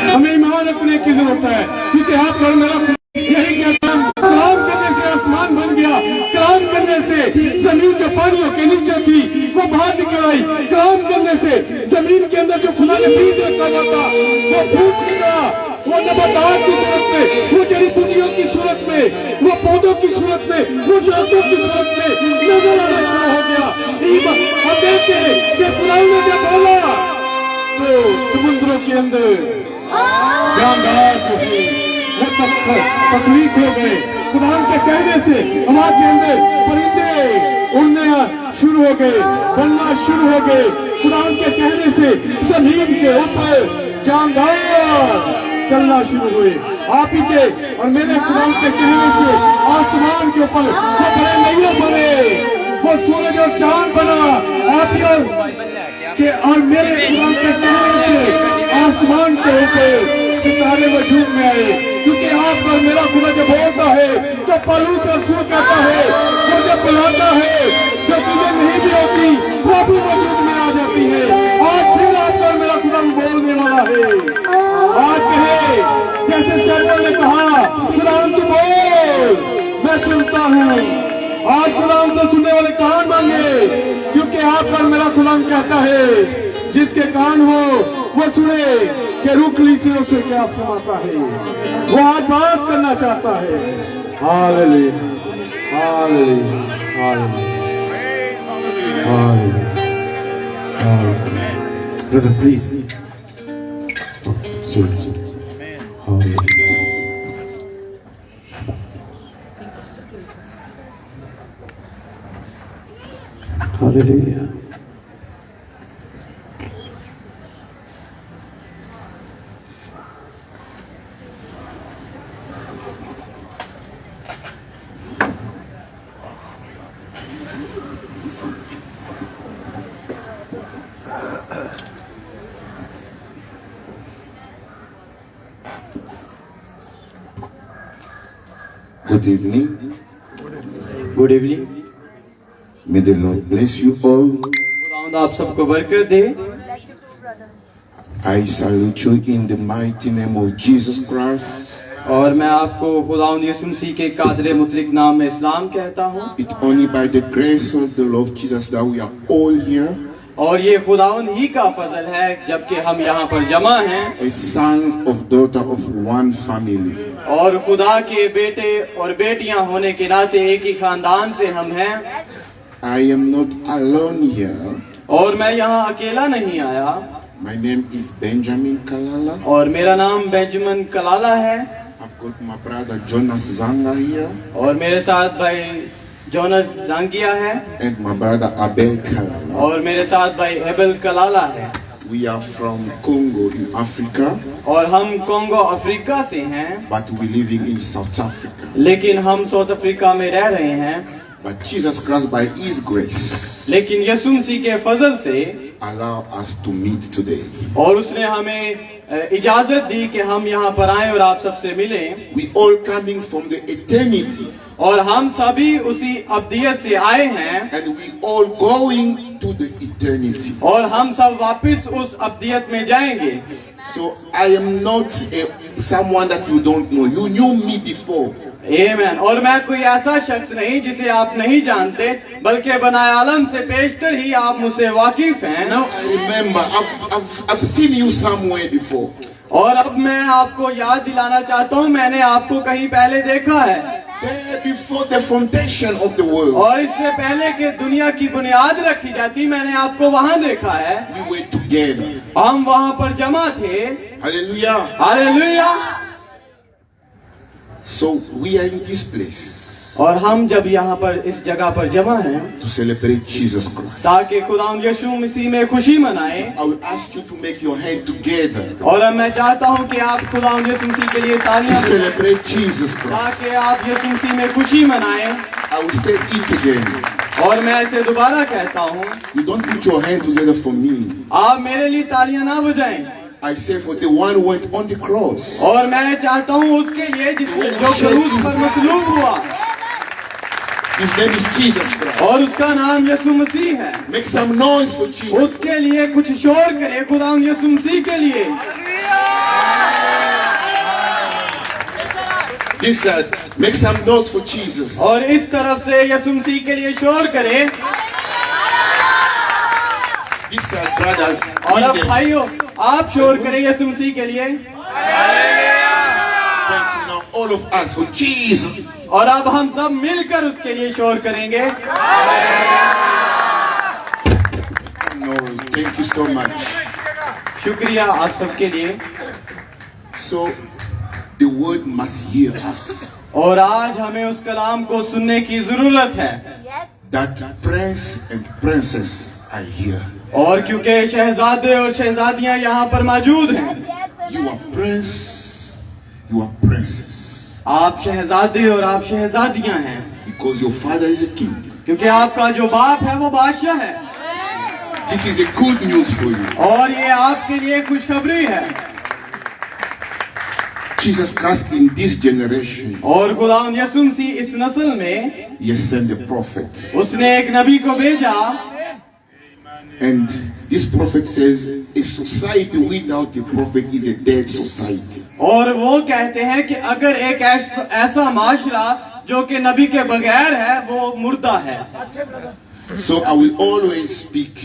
हमें ईमान रखने की जरूरत है, क्योंकि आप और मेरा यही कहता है, कलाम करने से आसमान बन गया, कलाम करने से जमीन जो पानियों के नीचे थी वो बाहर निकल आई, कलाम करने से जमीन के अंदर जो खुदा ने बीज रखा हुआ था वो फूट निकला, वो नबातात की सूरत में, वो जड़ी बूटियों की सूरत में, वो पौधों की सूरत में, वो जातों की सूरत में नजर आना शुरू हो गया। हम देखते हैं कि खुदाई ने जब बोला तो समुद्रों के अंदर जानदार जो थे वो तकलीफ हो गए। खुदा के कहने से हवा के अंदर परिंदे उड़ना शुरू हो गए, बनना शुरू हो गए। खुदा के कहने से जमीन के ऊपर जानदार चलना शुरू हुए। आप ही के और मेरे खुदा के कहने से आसमान के ऊपर वो बड़े नहीं बने, वो सूरज और चांद बना। आप ही और मेरे खुदा के कहने से आसमान के ऊपर सितारे वजूद में आए, क्योंकि आप और मेरा खुदा जब बोलता है तो पलूस और सूर कहता है, वो जब बुलाता है जो चीजें नहीं भी होती वो भी वजूद में आ जाती है। आज फिर आप और मेरा खुदा बोलने वाला है। आज कहे जैसे सरवर ने कहा, खुदा तू बोल, मैं सुनता हूँ। आज खुदा से सुनने वाले कान मांगे, क्योंकि आप पर मेरा खुदा कहता है जिसके कान हो वो सुने कि रूखली से उसे क्या समाता है। वो आज बात करना चाहता है। Hallelujah, hallelujah, hallelujah, hallelujah. Brother please, hallelujah, hallelujah. Good evening. Good evening. May the Lord bless you all. खुदावंद आप सबको बरकत दे। I salute you in the mighty name of Jesus Christ. और मैं आपको खुदावंद यीशु मसीह के कादिर मुतलक नाम में इस्लाम कहता हूँ। It's only by the grace of the Lord Jesus that we are all here और ये खुदावंद ही का फजल है जबकि हम यहाँ पर जमा हैं, as sons of daughter of one family. और खुदा के बेटे और बेटियां होने के नाते एक ही खानदान से हम हैं। I am not alone here. और मैं यहाँ अकेला नहीं आया। My name is Benjamin Kalala. और मेरा नाम बेंजामिन कलाला है। I've got my brother Jonas Zanga here और मेरे साथ भाई जोनस जांगिया है। and my brother Abel Kalala. और मेरे साथ भाई एबल कलाला है। We are from Congo in Africa, और हम कोंगो अफ्रीका से हैं, but we living in South Africa. लेकिन हम साउथ अफ्रीका में रह रहे हैं। But Jesus Christ, by His grace, लेकिन यीशु मसीह के फजल से allow us to meet today. और उसने हमें इजाजत दी कि हम यहाँ पर आए और आप सबसे मिलें। We all coming from the eternity, और हम सभी उसी अब्दियत से आए हैं, and we all going to the eternity. और हम सब वापस उस अब्दियत में जाएंगे। So I am not someone that you don't know. You knew me before. आमीन। और मैं कोई ऐसा शख्स नहीं जिसे आप नहीं जानते, बल्कि बनाए आलम से पेशतर ही आप मुझसे वाकिफ हैं। Now I remember, I've seen you somewhere before. और अब मैं आपको याद दिलाना चाहता हूँ, मैंने आपको कहीं पहले देखा है। There before the foundation of the world. और इससे पहले कि दुनिया की बुनियाद रखी जाती, मैंने आपको वहाँ देखा है। We were together. हम वहाँ पर जमा थे। Hallelujah. Hallelujah. So we are in this place और हम जब यहाँ पर इस जगह पर जमा हैं to celebrate Jesus Christ. ताकि खुदावंद यीशु मसीह में खुशी मनाएं। I will ask you to make your hand together और अब मैं चाहता हूँ कि आप खुदावंद यीशु मसीह के लिए to तालियां बजाएं, celebrate Jesus Christ. ताकि आप यीशु मसीह में खुशी मनाएं। I will say it again. और मैं इसे दोबारा कहता हूँ, You don't put your hand together for me. आप मेरे लिए तालियां ना बजाएं। I say for the one who went on the cross. और मैं चाहता हूँ उसके लिए जिसने जो क्रूस पर मसलूब हुआ, His name is Jesus Christ. और उसका नाम यीशु मसीह है। Make some noise for Jesus. उसके लिए कुछ शोर करे खुदावंद यीशु मसीह के लिए। This side, make some noise for Jesus. और इस तरफ से यीशु मसीह के लिए शोर करें। This side, brothers. और अब lead them. भाइयों, आप शोर करें यीशु मसीह के लिए। Thank you now, all of us, for Jesus. और अब हम सब मिलकर उसके लिए शोर करेंगे। No, thank you so much. शुक्रिया आप सबके लिए। So, the word must hear us. और आज हमें उस कलाम को सुनने की जरूरत है। That prince and princess are here. और क्योंकि शहजादे और शहजादियां यहाँ पर मौजूद हैं। You are prince, you are princess. आप शहजादे और आप शहजादियां हैं। Because your father is a king. क्योंकि आपका जो बाप है वो बादशाह है। This is a good news for you. और ये आपके लिए खुशखबरी है। Jesus Christ in this generation, और खुदावंद यीशु मसीह इस नस्ल में he has sent a prophet. उसने एक नबी को भेजा। And this prophet says, a society without a prophet is a dead society. और वो कहते हैं कि अगर एक ऐसा माशरा जो कि नबी के बगैर है वो मुर्दा है। So I will always speak,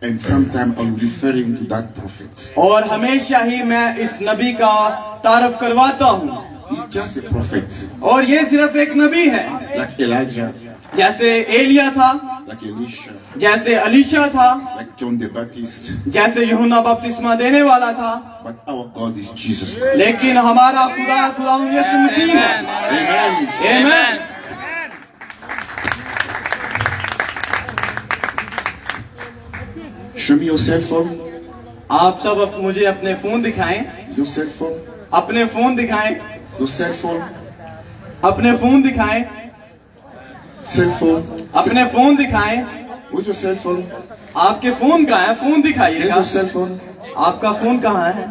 and sometimes I'm referring to that prophet. और हमेशा ही मैं इस नबी का तारफ करवाता हूँ। He's just a prophet, और ये सिर्फ एक नबी है। like Elijah, जैसे एलिया था, like Elisha, जैसे अलीशा था, like John the Baptist. जैसे यूहन्ना बपतिस्मा देने वाला था। But our God is Jesus Christ. लेकिन हमारा खुदा यीशु मसीह है। Amen. आमीन। Show me your cell phone. आप सब मुझे अपने फोन दिखाएं। Your cell phone. अपने फोन दिखाएं। Your cell phone. अपने फोन दिखाएं। Cell phone. अपने फोन दिखाएं। Where's your cell phone? आपके फोन कहाँ है? Phone Here's दिखाइएगा। your cell phone. आपका फोन कहाँ है?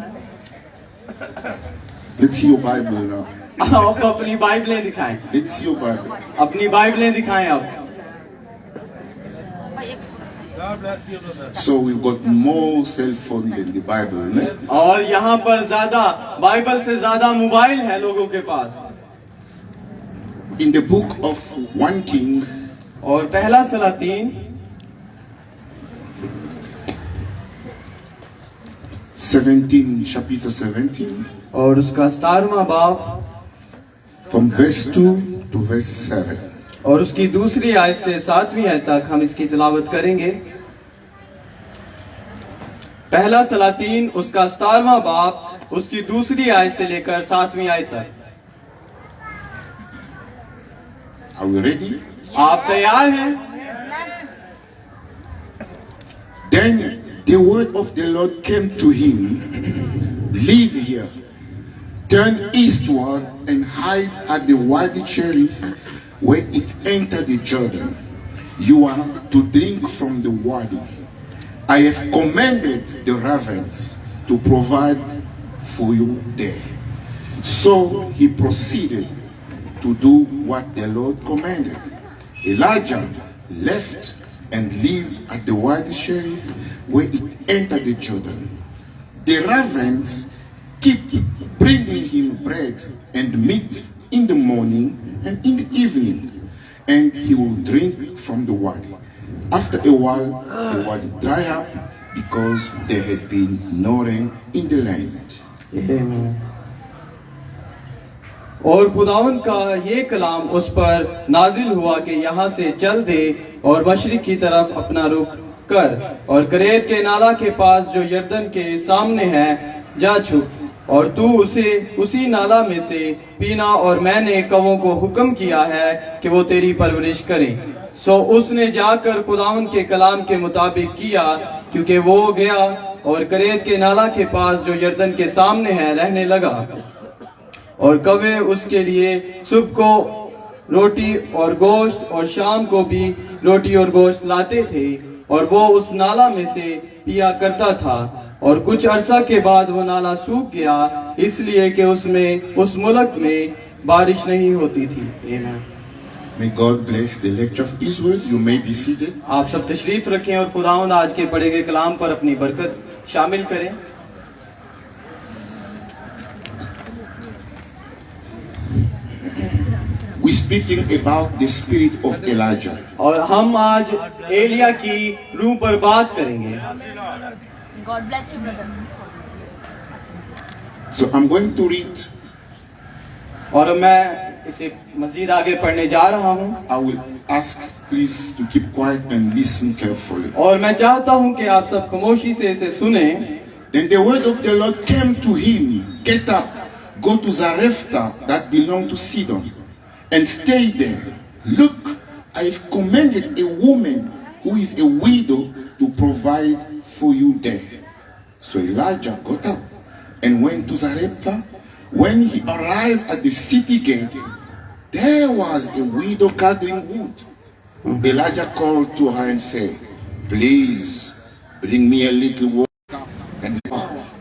Let's see your Bible now. आप अपनी बाइबलें दिखाएं। Let's see your Bible. अपनी बाइबलें दिखाएं आप। So we've got more cell phone than the Bible, né? और यहाँ पर ज्यादा बाइबल से ज्यादा मोबाइल है लोगों के पास। In the book of 1 King, और पहला सलातीन 17, chapter 17, और उसका 17वां बाब from verse 2 to verse 7. और उसकी दूसरी आयत से 7वीं आयत तक हम इसकी तिलावत करेंगे। पहला सलातीन उसका 17वां बाब उसकी दूसरी आयत से लेकर 7वीं आयत तक। Are we ready? आप तैयार हैं? Then the word of the Lord came to him, leave here, turn eastward and hide at the Wadi Cherith where it entered the Jordan. You are to drink from the Wadi. I have commanded the ravens to provide for you there. So he proceeded to do what the Lord commanded. Elijah left and lived at the Wadi Cherith where it entered the Jordan. The ravens keep bringing him bread and meat in the morning and in the evening, and he will drink from the wadi. After a while, the wadi dried up because there had been no rain in the land. और खुदावंद का ये कलाम उस पर नाजिल हुआ कि यहाँ से चल दे और मशरिक की तरफ अपना रुख कर और करेत के नाला के पास जो यर्दन के सामने है जा छुप और तू उसे उसी नाला में से पीना और मैंने कवों को हुक्म किया है कि वो तेरी परवरिश करें। सो उसने जाकर खुदावंद के कलाम के मुताबिक किया, क्योंकि वो गया और करेत के नाला के पास जो यर्दन के सामने है रहने लगा। और कौवे उसके लिए सुबह को रोटी और गोश्त और शाम को भी रोटी और गोश्त लाते थे और वो उस नाला में से पिया करता था। और कुछ अरसा के बाद वो नाला सूख गया, इसलिए कि उसमें उस मुल्क में बारिश नहीं होती थी। आमीन। May God bless the lecture of His word. You may be seated. आप सब तशरीफ रखें और खुदावंद आज के पढ़े गए कलाम पर अपनी बरकत शामिल करें। we're speaking about the spirit of Elijah. और हम आज एलिया की रूह पर बात करेंगे। God bless you, brother. So I'm going to read. और मैं इसे मजीद आगे पढ़ने जा रहा हूँ। I will ask please to keep quiet and listen carefully. और मैं चाहता हूँ कि आप सब खामोशी से इसे सुने। Then the word of the Lord came to him, get up, go to Zarephath that belonged to Sidon, and stay there. Look, I've commanded a woman who is a widow to provide for you there. So Elijah got up and went to Zarephath. When he arrived at the city gate, there was a widow gathering wood. Elijah called to her and said, please bring me a little water and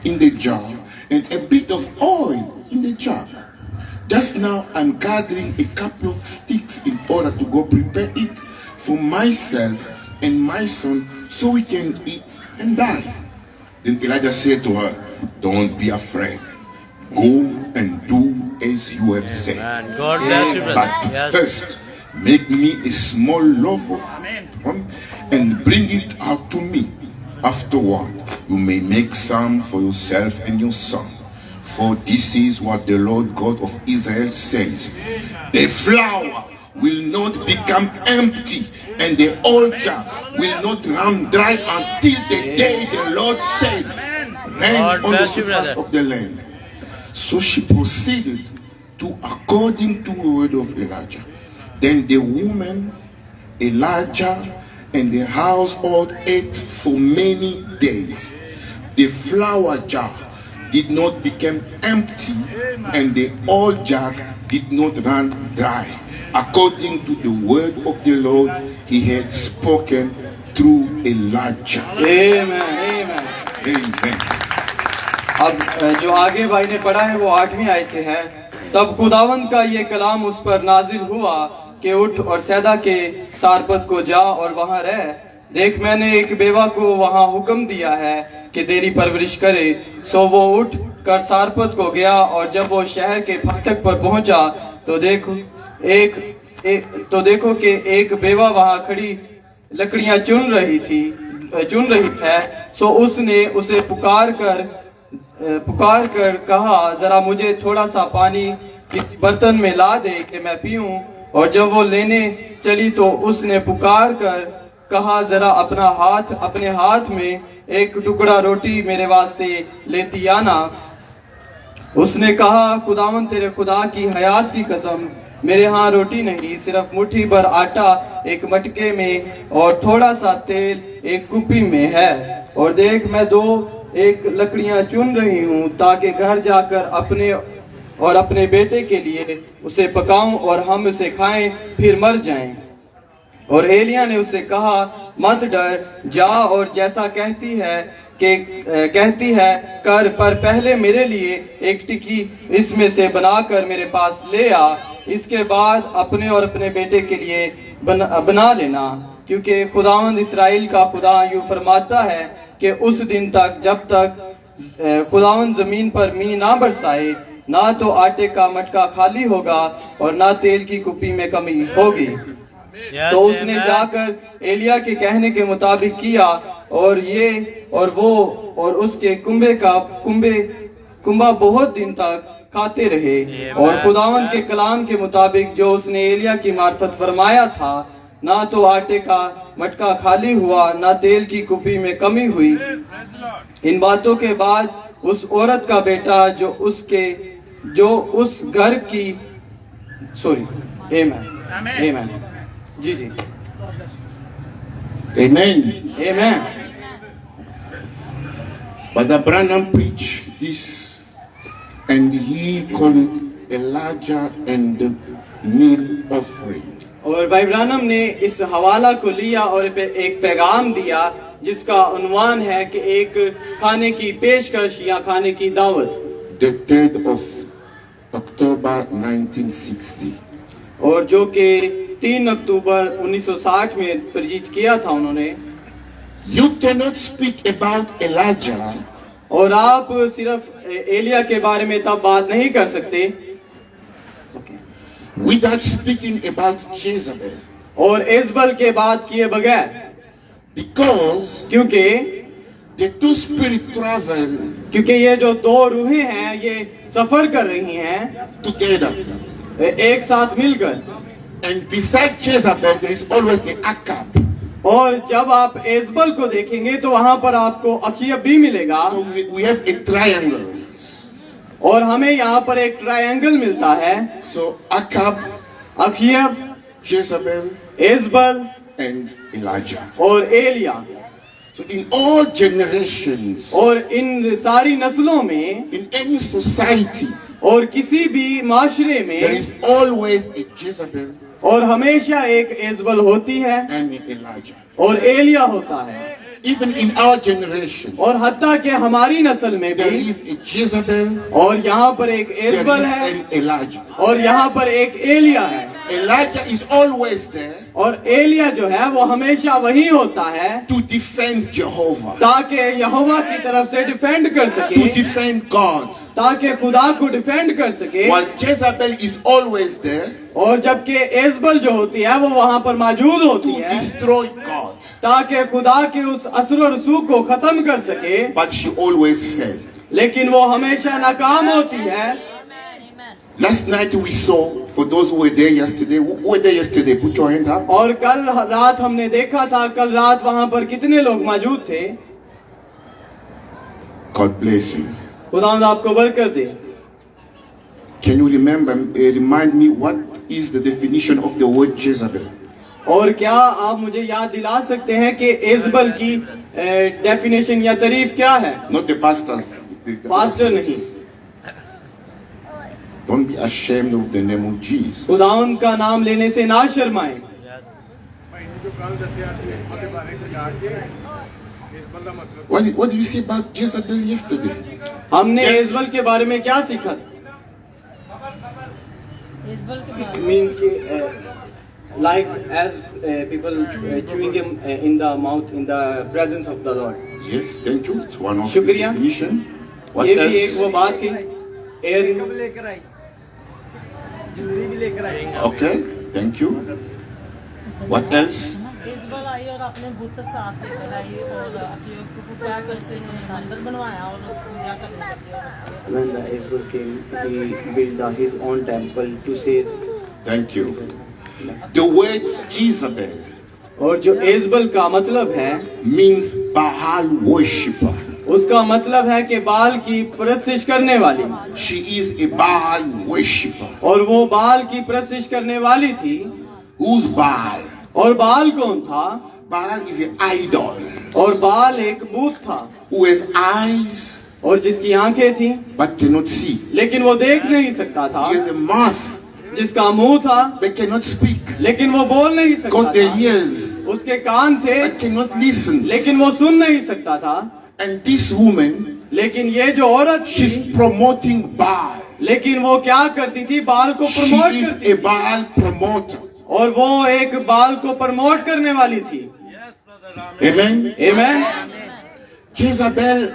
in the jar and a bit of oil in the jar. Just now I'm gathering a couple of sticks in order to go prepare it for myself and my son so we can eat and die. Then Elijah said to her, don't be afraid. Go and do as you have said. Man, God bless you, brother. But Yes. first, make me a small loaf of bread and bring it out to me. Afterward, you may make some for yourself and your son. For this is what the Lord God of Israel says. The flour will not become empty, and the oil jar will not run dry until the day the Lord said, rain God on the bless you, surface brother. of the land. So she proceeded to according to the word of Elijah. Then the woman, Elijah, and the household ate for many days. The flour jar did not become empty, and the oil jar did not run dry, according to the word of the Lord he had spoken through Elijah. Amen, amen। Amen. अब जो आगे भाई ने पढ़ा है वो 8वीं आयत से है। तब खुदावंद का ये कलाम उस पर नाजिल हुआ कि उठ और सैदा के सारपत को जा और वहां रह। देख मैंने एक बेवा को वहां हुक्म दिया है कि तेरी परवरिश करे। सो वो उठ कर सारपत को गया, और जब वो शहर के फाटक पर पहुंचा तो देखो कि एक बेवा वहां खड़ी लकड़ियां चुन रही है। सो उसने उसे पुकार कर कहा, जरा मुझे थोड़ा सा पानी किस बर्तन में ला दे कि मैं पीऊं। और जब वो लेने चली तो उसने पुकार कर कहा, जरा अपने हाथ में एक टुकड़ा रोटी मेरे वास्ते लेती आना। उसने कहा, खुदावन तेरे खुदा की हयात की कसम, मेरे यहाँ रोटी नहीं, सिर्फ मुट्ठी भर आटा एक मटके में और थोड़ा सा तेल एक कुप्पी में है। और देख मैं एक लकड़ियां चुन रही हूँ ताकि घर जाकर अपने बेटे के लिए उसे पकाऊं और हम उसे खाएं फिर मर जाएं। और एलिया ने उससे कहा, मत डर, जा और जैसा कहती है कर, पर पहले मेरे लिए एक टिक्की इसमें से बनाकर मेरे पास ले आ। इसके बाद अपने और अपने बेटे के लिए बना लेना, क्योंकि खुदावंद इस्राएल का खुदा यूं फरमाता है कि उस दिन तक जब तक खुदावंद जमीन पर मींह ना बरसाए, ना तो आटे का मटका खाली होगा और ना तेल की कुप्पी में कमी होगी। Yes, तो उसने amen. जाकर एलिया के कहने के मुताबिक किया, और उसके कुंबा बहुत दिन तक खाते रहे। Amen. और खुदावंद के कलाम के मुताबिक जो उसने एलिया की मार्फत फरमाया था, ना तो आटे का मटका खाली हुआ, ना तेल की कुप्पी में कमी हुई। इन बातों के बाद उस औरत का बेटा जो उस घर की आमेन जी Amen. Amen. Brother Branham preached this, and he called it Elijah and the meal offering. और भाई ब्रानम ने इस हवाला को लिया और एक पैगाम दिया जिसका उन्वान है कि एक खाने की पेशकश या खाने की दावत। The 3rd of October 1960. और जो कि 3 अक्टूबर 1960 में प्रजित किया था उन्होंने। You cannot speak about Elijah और आप सिर्फ एलिया के बारे में तब बात नहीं कर सकते without speaking about Jezebel. और एजबल के बात किए बगैर, Because क्योंकि the two spirits travel ये जो दो रूहें हैं ये सफर कर रही हैं together. एक साथ मिलकर। And beside Jezebel, there is always the Akab. और जब आप एजबल को देखेंगे तो वहां पर आपको अखीयब भी मिलेगा। So we have a triangle. और हमें यहाँ पर एक ट्रायंगल मिलता है। So Akab, अखीयब, Jezebel, एजबल and Elijah. और Elia. So in all generations, और इन सारी नस्लों में in any society, और किसी भी माशरे there में is always a Jezebel और हमेशा एक एजबल होती है and an Elijah. और एलिया होता है। Even in our generation, और हत्ता के हमारी नस्ल में there भी, is a Jezebel, और यहाँ पर एक there is एजबल है an Elijah. और यहाँ पर एक एलिया है। Elijah is always there और एलिया जो है वो हमेशा वही होता है to defend Jehovah, ताकि यहोवा की तरफ से डिफेंड कर to सके, defend God. ताकि खुदा को डिफेंड कर सके। While Jezebel is always there और जबकि एजबल जो होती है वो वहाँ पर मौजूद होती to है destroy God. ताकि खुदा के उस असर और रसूख को खत्म कर सके, But she always fell. लेकिन वो हमेशा नाकाम होती है। Last night we saw, for those who were there yesterday, who were there yesterday, put your hand up. और कल रात हमने देखा था, कल रात वहाँ पर कितने लोग मौजूद थे। God bless you. खुदावंद आपको बरकत दे। Can you remind me what is the definition of the word Jezebel? और क्या आप मुझे याद दिला सकते हैं कि एजबल की डेफिनेशन या तारीफ क्या है? Not the pastors. पास्टर नहीं। Don't be ashamed of the name of Jesus. खुदावंद का नाम लेने से ना शर्माएं। What did you say about Jezebel yesterday? हमने Yes. एजबल के बारे में क्या सीखा? एजबल के बाद Means कि like as people chewing him in the mouth in the presence of the Lord. Yes, thank you. It's one of the शुक्रिया। definition. What ये भी एक else? वो बात थी। Air Okay, thank you. What else? एजबल आई और अपने बुत साथ लेकर आई और अखीयब को पूजा करके मंदिर बनवाया और पूजा करने लगे। When the Ezra came, he built his own temple to say. Thank you. The word Jezebel और जो एजबल का मतलब है, means Baal worshipper. उसका मतलब है कि बाल की परस्तिश करने वाली। She is a Baal worshipper. और वो बाल की परस्तिश करने वाली थी। Who's Baal? और बाल कौन था? Baal is an idol और बाल एक बूत था who has eyes और जिसकी आंखें थी but cannot see. लेकिन वो देख नहीं सकता था, He has a mouth जिसका मुंह था but cannot speak. लेकिन वो बोल नहीं सकता Got the था, ears उसके कान थे but cannot listen. लेकिन वो सुन नहीं सकता था। And this woman, लेकिन ये जो औरत she's थी, promoting Baal. लेकिन वो क्या करती थी? बाल को She प्रमोट is करती a Baal promoter. और वो एक बाल को प्रमोट करने वाली थी। Amen. Amen. Jezebel,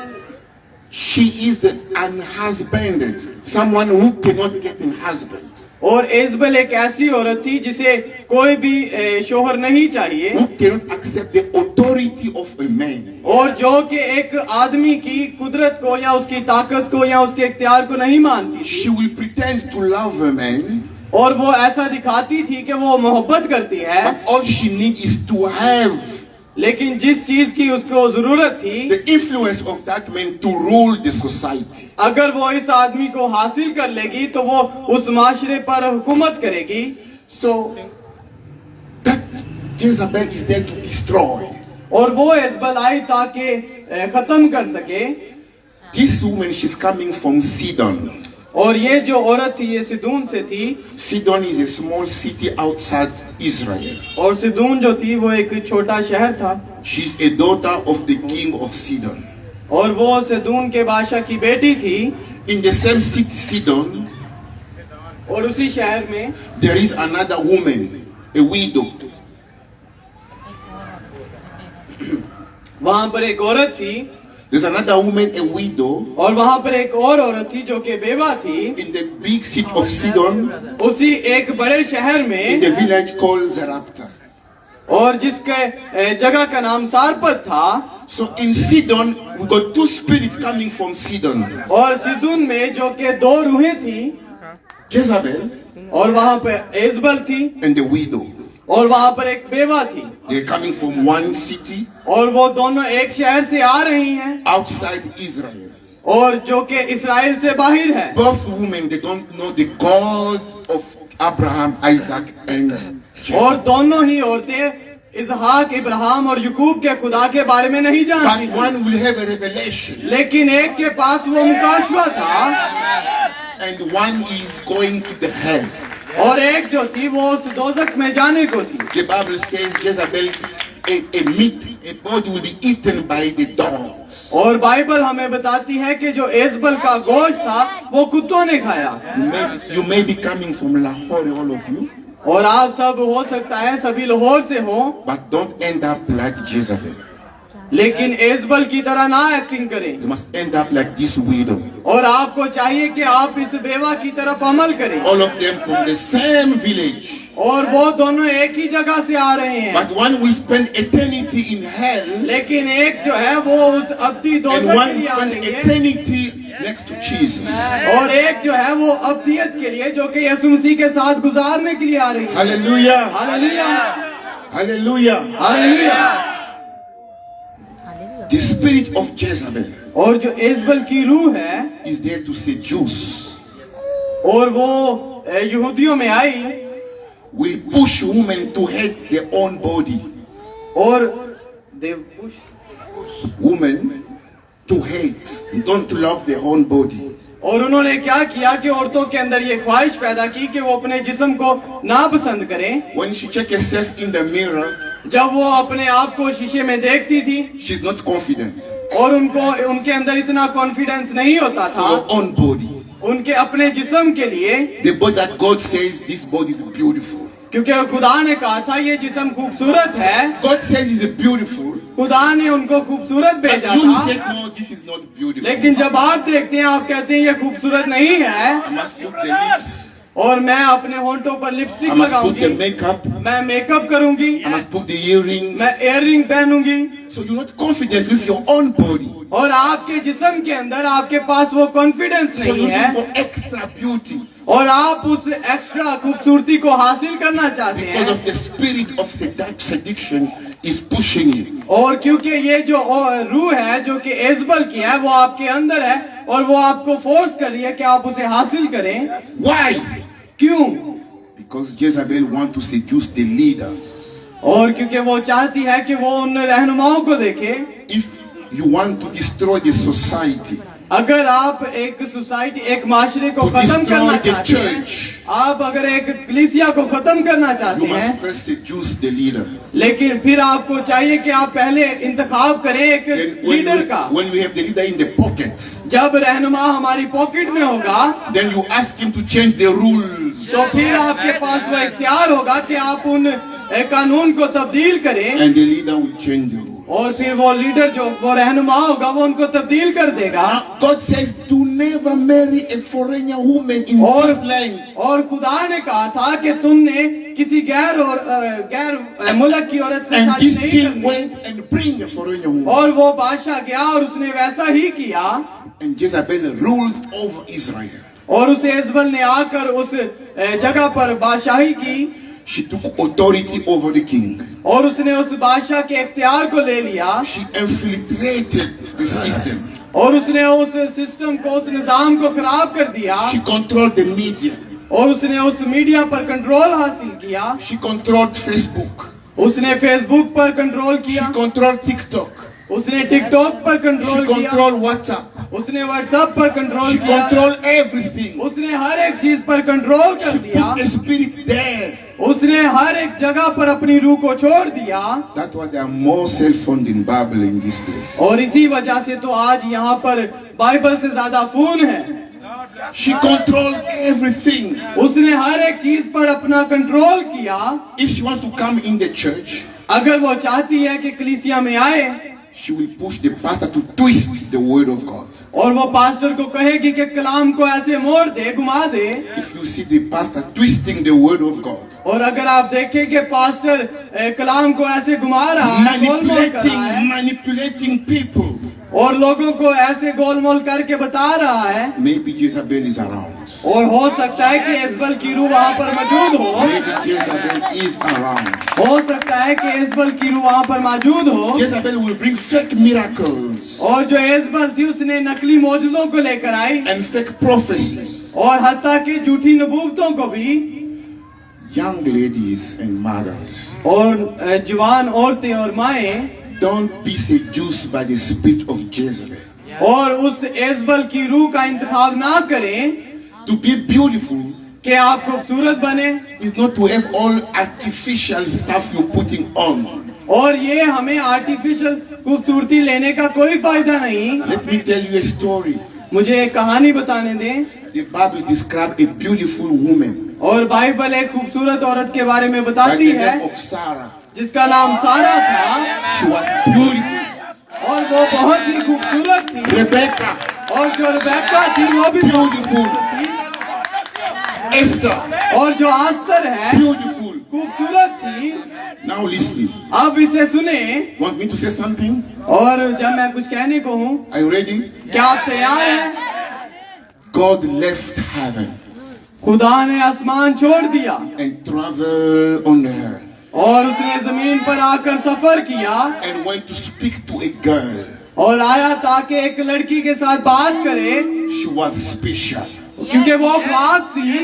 she is the unhusbanded, someone who cannot get a husband, और एजबल एक ऐसी औरत थी जिसे कोई भी शोहर नहीं चाहिए who cannot accept the authority of a man. और जो कि एक आदमी की कुदरत को या उसकी ताकत को या उसके इख्तियार को नहीं मानती। She will pretend to love a man, और वो ऐसा दिखाती थी कि वो मोहब्बत करती है, but all she needs is to have लेकिन जिस चीज की उसको जरूरत थी, the influence of that man to rule the society. अगर वो इस आदमी को हासिल कर लेगी तो वो उस माशरे पर हुकूमत करेगी। So that Jezebel is there to destroy. और वो एजबल आई ताकि खत्म कर सके। This woman, she's coming from Sidon. और ये जो औरत थी ये सिदून से थी, Sidon is a small city outside Israel. और सिदून जो थी वो एक छोटा शहर था She's a daughter of the king of Sidon. और वो सिदून के बादशाह की बेटी थी। In the same city, Sidon, और उसी शहर में there is another woman, a widow. वहां पर एक औरत थी There's another woman, a widow, और वहां पर एक और औरत थी जो कि बेवा थी, in the big city of Sidon, उसी एक बड़े शहर in में, the village called Zarephath. और जिसके जगह का नाम सारपत था। So in Sidon, we got two spirits coming from Sidon. और सिदून में जो कि दो रूहें थी, Jezebel और वहां पर एजबल थी, and the widow. और वहां पर एक बेवा थी, They're coming from one city और वो दोनों एक शहर से आ रही हैं, outside Israel. और जो कि इस्राएल से बाहर है। Both women, they don't know the God of Abraham, Isaac, and और Jacob. दोनों ही औरतें इजहाक, इब्राहिम और यकूब के खुदा के बारे में नहीं जानती But थी, one will have a revelation, लेकिन एक के पास वो मुकाशवा था, and one is going to the hell. और एक जो थी वो उस दोजख में जाने को थी। The Bible says Jezebel, a body will be eaten by the dogs. और बाइबल हमें बताती है कि जो एजबल का गोश्त था वो कुत्तों ने खाया। You may be coming from Lahore, all of you, और आप सब हो सकता है सभी लाहौर से हो, but don't end up like Jezebel. लेकिन एजबल की तरह ना एक्टिंग करें, You must end up like this widow. और आपको चाहिए कि आप इस बेवा की तरफ अमल करें। All of them from the same village. और वो दोनों एक ही जगह से आ रहे हैं, But one will spend eternity in hell, लेकिन एक जो है वो उस अब्दी and दोजख के one लिए आ spend रही है, eternity next to Jesus. और एक जो है वो अब्दियत के लिए जो कि यीशु मसीह के साथ गुजारने के लिए आ रही है। Hallelujah. Hallelujah, Hallelujah. Hallelujah. The spirit of Jezebel और जो एजबल की रूह है, is there to seduce, और वो यहूदियों में आई, will push women to hate their own body. और Women to hate, don't love their own body. और उन्होंने क्या किया कि औरतों के अंदर ये ख्वाहिश पैदा की कि वो अपने जिस्म को नापसंद करें। When she check herself in the mirror, जब वो अपने आप को शीशे में देखती थी, she's not confident और उनके अंदर इतना कॉन्फिडेंस नहीं होता for था her own body. उनके अपने जिस्म के लिए, The body that God says this body is beautiful. क्योंकि खुदा ने कहा था ये जिस्म खूबसूरत है। God says it's beautiful. खुदा ने उनको खूबसूरत But भेजा you था, say no, this is not beautiful. लेकिन जब आप देखते हैं आप कहते हैं ये खूबसूरत नहीं है, I must put the lips. और मैं अपने होंठों पर lipstick I must put the लगाऊंगी, makeup. मैं मेकअप करूंगी, I must put the earrings. मैं earring पहनूंगी। So you're not confident with your own body. और आपके जिस्म के अंदर आपके पास वो कॉन्फिडेंस So नहीं you're है, looking for extra beauty और आप उस एक्स्ट्रा खूबसूरती को हासिल करना चाहते because हैं, of the spirit of seduction is pushing you. और क्योंकि ये जो रूह है जो कि एजबल की है वो आपके अंदर है, और वो आपको फोर्स कर रही है कि आप उसे हासिल करें। Why? क्यों? Because Jezebel wants to seduce the leaders. और क्योंकि वो चाहती है कि वो उन रहनुमाओं को देखे। If you want to destroy the society, अगर आप एक सोसाइटी, एक माशरे को to खत्म करना destroy the चाहते हैं, church, आप अगर एक कलीसिया को खत्म करना you चाहते हैं, must first seduce the leader. लेकिन फिर आपको चाहिए कि आप पहले इंतखाब करें एक Then लीडर का। when we have the leader in the pocket, जब रहनुमा हमारी पॉकेट में होगा, then you ask him to change the rules, तो फिर आपके पास वो इख्तियार होगा कि आप उन कानून को तब्दील करें, and the leader will change the rules. और फिर वो लीडर जो वो रहनुमा होगा वो उनको तब्दील कर देगा। God says, do never marry a foreigner woman in और this land. और खुदा ने कहा था कि तुमने किसी गैर मुल्क की औरत से And शादी this नहीं king करनी। went and bring a foreigner woman. और वो बादशाह गया और उसने वैसा ही किया, And Jezebel rules over Israel. और उस एजबल ने आकर उस जगह पर बादशाही की, She took authority over the king. और उसने उस बादशाह के इख्तियार को ले लिया, She infiltrated the system. और उसने उस सिस्टम को, उस निजाम को खराब कर दिया, She controlled the media. और उसने उस मीडिया पर कंट्रोल हासिल किया। She controlled Facebook. उसने फेसबुक पर कंट्रोल She किया, controlled TikTok. उसने टिकटॉक पर She कंट्रोल किया, controlled WhatsApp. उसने व्हाट्सएप पर कंट्रोल She किया, controlled everything. उसने हर एक चीज पर कंट्रोल कर She दिया, put a spirit there. उसने हर एक जगह पर अपनी रूह को छोड़ दिया। That's why there are more cell phones in Bible in this place. और इसी वजह से तो आज यहाँ पर बाइबल से ज्यादा फोन है। She controlled everything. उसने हर एक चीज पर अपना कंट्रोल किया। If she wants to come in the church, अगर वो चाहती है कि कलीसिया में आए, she will push the pastor to twist the word of God. और वो पास्टर को कहेगी कि कलाम को ऐसे मोड़ दे, घुमा दे। If you see the pastor twisting the word of God, और अगर आप देखें कि पास्टर कलाम को ऐसे घुमा रहा है, गोलमोल कर रहा है, manipulating people, और लोगों को ऐसे गोलमोल करके बता रहा है, maybe Jezebel is around. और हो सकता है कि इजबल की रूह वहाँ पर मौजूद हो। Maybe Jezebel is around. हो सकता है कि इजबल की रूह वहाँ पर मौजूद हो। Jezebel will bring fake miracles और जो इजबल थी उसने नकली मौजूदों को लेकर आई and fake prophecies. और हत्ता की झूठी नबूवतों को भी। Young ladies and mothers, और जवान औरतें और माएं, don't be seduced by the spirit of Jezebel. और उस इजबल की रूह का इंतखाब ना करें। To be beautiful कि आप खूबसूरत बने, is not to have all artificial stuff you're putting on. और ये हमें आर्टिफिशियल खूबसूरती लेने का कोई फायदा नहीं। Let me tell you a story. मुझे एक कहानी बताने दें। The Bible describes a beautiful woman और बाइबल एक खूबसूरत औरत के बारे में by बताती the है name of Sarah. जिसका नाम सारा था, She was beautiful. और वो बहुत ही खूबसूरत थी। Rebecca, और जो रिबेका थी वो भी beautiful. थी। Esther, और जो आस्तर है beautiful. खूबसूरत थी। Now listen. अब इसे सुने। Want me to say something? और जब मैं कुछ कहने को हूँ, Are you ready? क्या आप तैयार हैं? God left heaven खुदा ने आसमान छोड़ दिया and traveled on the earth और उसने जमीन पर आकर सफर किया and went to speak to a girl. और आया ताकि एक लड़की के साथ बात करे, She was special. क्योंकि वो खास थी।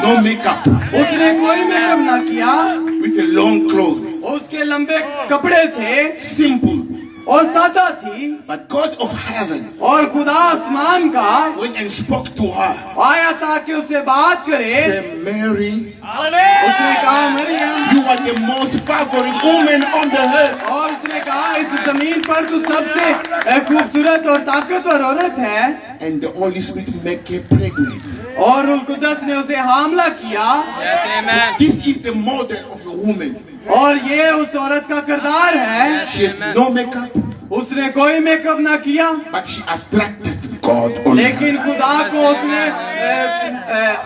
No makeup, उसने कोई मेकअप ना किया, with a long clothes. उसके लंबे कपड़े थे Simple. और सादा थी। But God of heaven और खुदा आसमान का went and spoke to her. आया ताकि उससे बात करे। Said, Mary, उसने कहा, Maryam, you are the most favored woman on the earth. और उसने कहा इस जमीन पर तू सबसे खूबसूरत और ताकतवर औरत है। And the Holy Spirit make her pregnant. और रुल कुदस ने उसे हामला किया। Yes, amen. This is the model of a woman. और ये उस औरत का किरदार है। She has no makeup, उसने कोई मेकअप ना किया, but she attracted God on लेकिन her. खुदा को उसने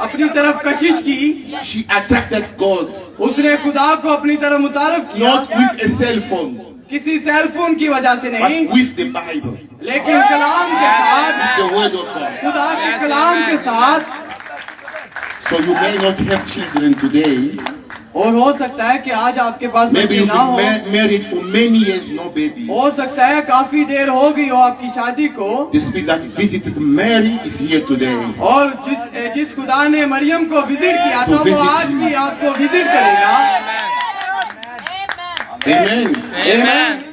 अपनी तरफ कशिश की। She attracted God, उसने खुदा को अपनी तरफ मुतारफ किया, not with a cell phone, किसी सेल फोन की वजह से नहीं, but with the Bible, लेकिन कलाम के साथ, the word of God. खुदा के कलाम के साथ। So you may not have children today. और हो सकता है कि आज आपके पास Maybe बच्चे you've ना हो। been married for many years, no baby. हो सकता है काफी देर हो गई हो आपकी शादी को। The spirit that visited Mary is here today. और जिस खुदा ने मरियम को विजिट किया था, वो आज भी आपको विजिट करेगा। Amen. Amen.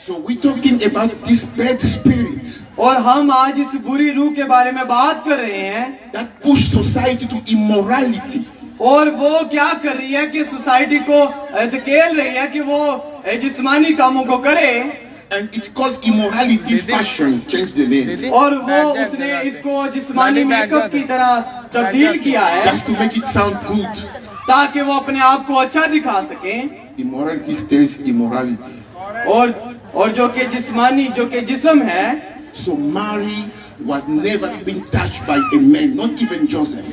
So we're talking about this bad spirit और हम आज इस बुरी रूह के बारे में बात कर रहे हैं। that push society to immorality. और वो क्या कर रही है कि सोसाइटी को धकेल रही है कि वो जिस्मानी कामों को करे। And it's called immorality fashion. Change the name. और वो उसने इसको जिस्मानी मेकअप की तरह तब्दील किया है Just to make it sound good. ताकि वो अपने आप को अच्छा दिखा सके। Immorality stays immorality. और जो कि जिस्मानी, जो कि जिस्म है। So Mary was never been touched by a man, not even Joseph.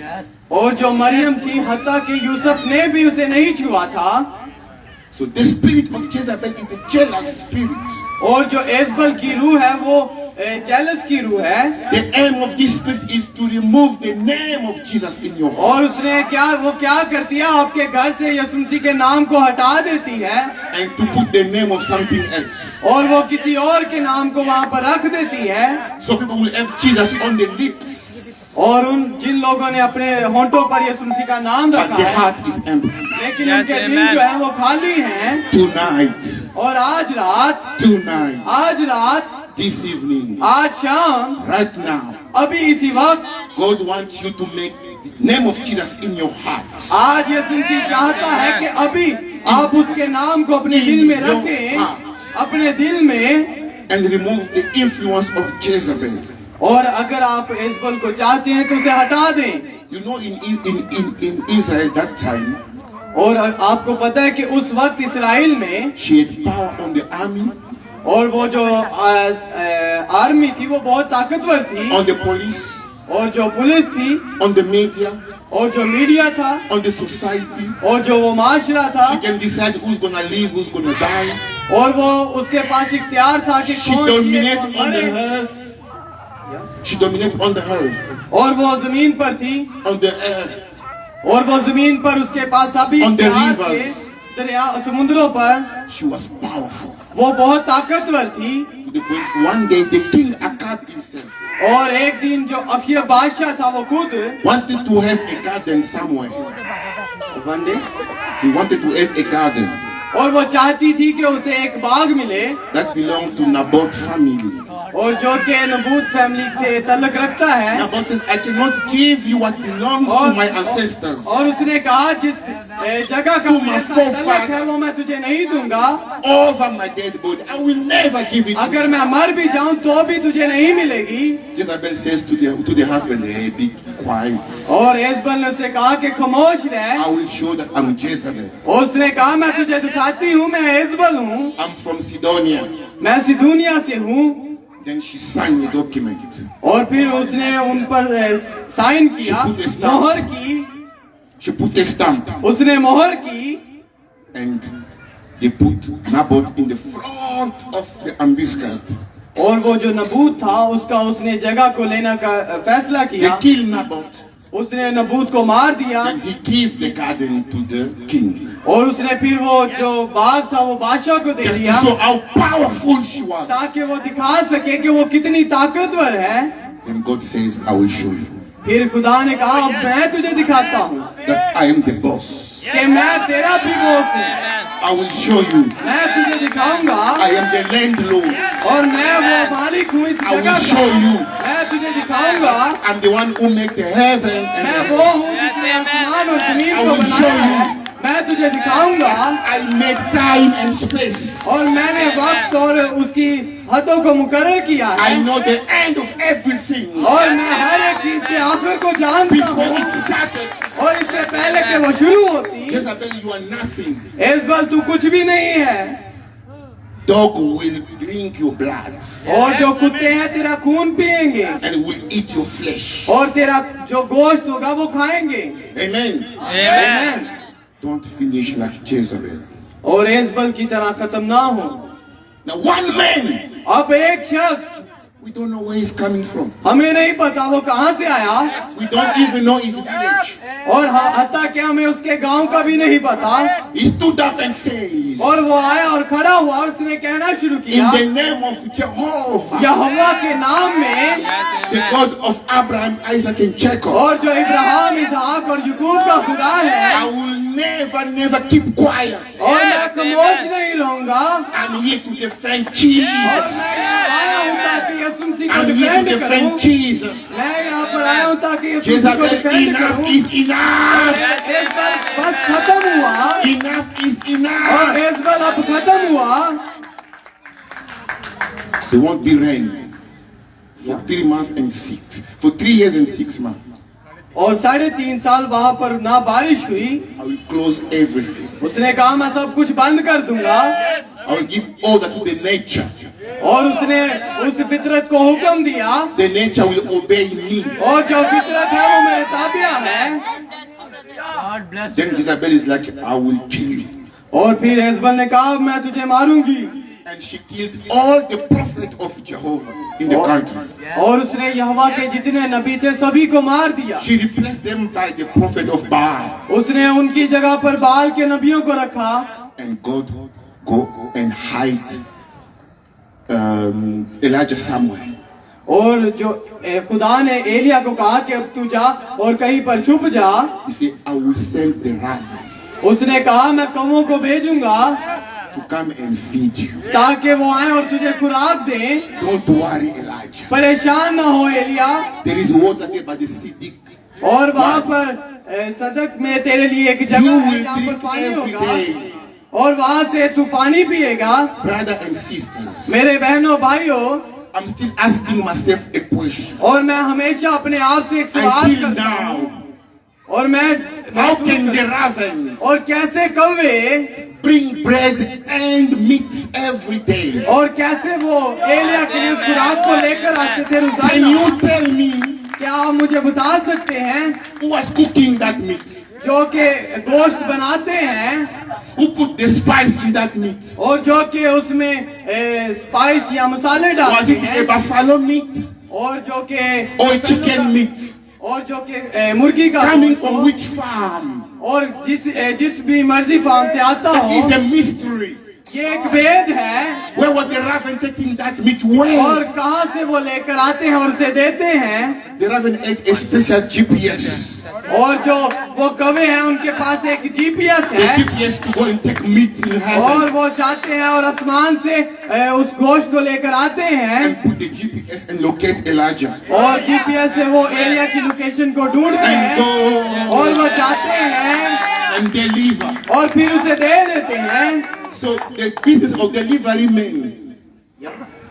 और जो मरियम थी, हत्ता कि यूसुफ ने भी उसे नहीं छुआ था। So the spirit of Jezebel is a jealous spirit. और जो एजबल की रूह है वो जेलस की रूह है। The aim of this spirit is to remove the name of Jesus in your heart. और उसने वो क्या करती है, आपके घर से यीशु मसीह के नाम को हटा देती है And to put the name of something else. और वो किसी और के नाम को वहाँ पर रख देती है। So people will have Jesus on the lips, और जिन लोगों ने अपने होंठों पर यीशु मसीह का नाम but रखा the है, heart is empty. लेकिन Yes, उनके दिल amen. जो है वो खाली हैं। Tonight, और आज रात, this evening, आज शाम, right now, अभी इसी वक्त God wants you to make the name of Jesus in your heart. आज यीशु मसीह चाहता है कि अभी आप उसके नाम को अपने दिल में रखें, अपने दिल में। And remove the influence of Jezebel. और अगर आप इजबल को चाहते हैं तो उसे हटा दें। You know, in Israel that time, और आपको पता है कि उस वक्त इसराइल में she had power on the army, और वो जो आर्मी थी वो बहुत ताकतवर थी, on the police, और जो पुलिस थी, on the media, और जो मीडिया था, on the society. और जो वो माशरा था, She can decide who's gonna live, who's gonna die. और वो उसके पास इख्तियार था कि She कौन जिए, dominates कौन on the मरे। earth. She dominates on the earth, और वो जमीन पर थी, on the earth, और वो जमीन पर उसके पास सभी On the इख्तियार थे, rivers. दरिया समुद्रों पर she was powerful. वो बहुत ताकतवर थी। To the point one day the king Akab himself और एक दिन जो अखिया बादशाह था वो खुद wanted to have a garden somewhere. One day, He wanted to have a garden और वो चाहती थी कि उसे एक बाग मिले, that belonged to Naboth family. और जो के नबूत फैमिली से तल्लक रखता है। Naboth says, I cannot give you what belongs to my ancestors. और उसने कहा जिस जगह का To my मेरे साथ तल्लक forefathers. है वो मैं तुझे नहीं दूंगा, Over my dead body, I will never give it to अगर you. मैं मर भी जाऊं तो भी तुझे नहीं मिलेगी। Jezebel says to the husband, hey, be quiet. और एजबल ने उसे कहा कि खामोश रह। I will show that I'm Jezebel. और उसने कहा मैं तुझे दिखाती हूँ, मैं एजबल हूँ, I'm from Sidonia. मैं सिदूनिया से हूँ। Then she signed the document. और फिर उसने उन पर साइन किया, मोहर की, She put a stamp उसने मोहर की, and they put Naboth in the front of the ambuscade. और वो जो नबूत था उसका उसने जगह को लेने का फैसला They किया। killed Naboth उसने नबूत को मार दिया, and he gave the garden to the king. और उसने फिर वो जो बाग था वो बादशाह को दे Just to दिया, show how powerful she was. ताकि वो दिखा सके कि वो कितनी ताकतवर है। Then God says, I will show you फिर खुदा ने कहा अब मैं तुझे दिखाता हूँ that I am the boss. कि मैं तेरा भी बॉस हूँ, I will show you मैं तुझे दिखाऊंगा, I am the landlord. और मैं वो मालिक हूँ इस I will जगह show का, you मैं तुझे दिखाऊंगा, I'm the one who make the heaven मैं and वो हूँ जिसने आसमान और जमीन I को will बनाया show है, मैं तुझे दिखाऊंगा, I made time and space. और मैंने वक्त और उसकी हदों को मुकर्रर किया I है, know the end of everything और मैं हर एक चीज के आखिर को जानता before हूँ, it started. और इससे पहले कि वो शुरू होती। Jezebel, you are nothing. एजबल तू कुछ भी नहीं है, Dog will drink your blood और जो कुत्ते हैं तेरा खून पिएंगे, and will eat your flesh. और तेरा जो गोश्त होगा वो खाएंगे। Amen. आमीन। Don't finish like Jezebel. और एजबल की तरह खत्म ना हो। Now one man, अब एक शख्स, we don't know where he's coming from. हमें नहीं पता वो कहाँ से आया, We don't even know his village. और हत्ता क्या हमें उसके गांव का भी नहीं पता। He stood up and says, और वो आया और खड़ा हुआ और उसने कहना शुरू in किया, the name of Jehovah, यहोवा के नाम में, the God of Abraham, Isaac and Jacob, और जो इब्राहिम, इसहाक और याकूब का खुदा I है, will never keep quiet. और मैं खामोश नहीं रहूंगा, I'm here to defend और Jesus. मैं यहाँ आया हूँ ताकि यीशु मसीह को I'm here to डिफेंड करूँ। defend Jesus. मैं यहाँ पर आया हूँ ताकि यीशु मसीह को Jezebel, डिफेंड enough करूँ। is enough. एजबल बस खत्म हुआ, Enough is और enough. एजबल अब खत्म हुआ। There won't be rain for 3 months and 6, for 3 years and 6 months. और 3.5 साल वहाँ पर ना बारिश हुई। I will close everything. उसने कहा मैं सब कुछ बंद कर दूंगा, I will give order to the nature. और उसने उस फितरत को हुक्म दिया, The nature will obey me. और जो फितरत है वो मेरे ताबिया है। Then Jezebel is like, I will kill you. और फिर एजबल ने कहा मैं तुझे मारूंगी, And she killed all the prophets of Jehovah in the country. और उसने यहोवा के जितने नबी थे सभी को मार दिया। She replaced them by the prophet of Baal. उसने उनकी जगह पर बाल के नबियों को रखा, And God go and hide Elijah somewhere. और जो खुदा ने एलिया को कहा कि अब तू जा और कहीं पर छुप जा। He said, I will send the raven उसने कहा मैं कौवों को भेजूंगा to come and feed you. ताकि वो आए और तुझे खुराक दें। Don't worry, Elijah. परेशान ना हो Elia, There is water there by the Siddiq. और वहाँ पर सदक में तेरे लिए एक You जगह है will जहाँ पर drink पानी every होगा, day. और वहाँ से तू पानी पिएगा। Brother and sisters, मेरे बहनों भाइयों, I'm still asking myself a question. और मैं हमेशा अपने आप से एक सवाल Until करता हूँ, now, और मैं how can the ravens और कैसे कौवे bring bread and meat every day. और कैसे वो एलिया के लिए उस खुराक को लेकर आते थे Can रोजाना। you tell me क्या आप मुझे बता सकते हैं who was cooking that meat? जो कि गोश्त बनाते हैं Who put the spice in that meat? और जो कि उसमें स्पाइस या मसाले Was डालते it a हैं buffalo meat और जो कि or a chicken meat? और जो कि मुर्गी का Coming गोश्त हो, from which farm? और जिस भी मर्जी फार्म से आता That is हो, a mystery. ये एक भेद है। Where was the raven taking that meat? और Where? कहां से वो लेकर आते हैं और उसे देते हैं। The raven had a special GPS. और जो वो कौवे हैं उनके पास एक जीपीएस The है GPS to go and take meat in और heaven वो जाते हैं और आसमान से उस गोश्त को लेकर आते हैं and put the GPS and locate Elijah. और जीपीएस से वो एरिया की लोकेशन को ढूंढते And हैं go और वो जाते हैं and deliver. और फिर उसे दे देते हैं। So the business of delivery men,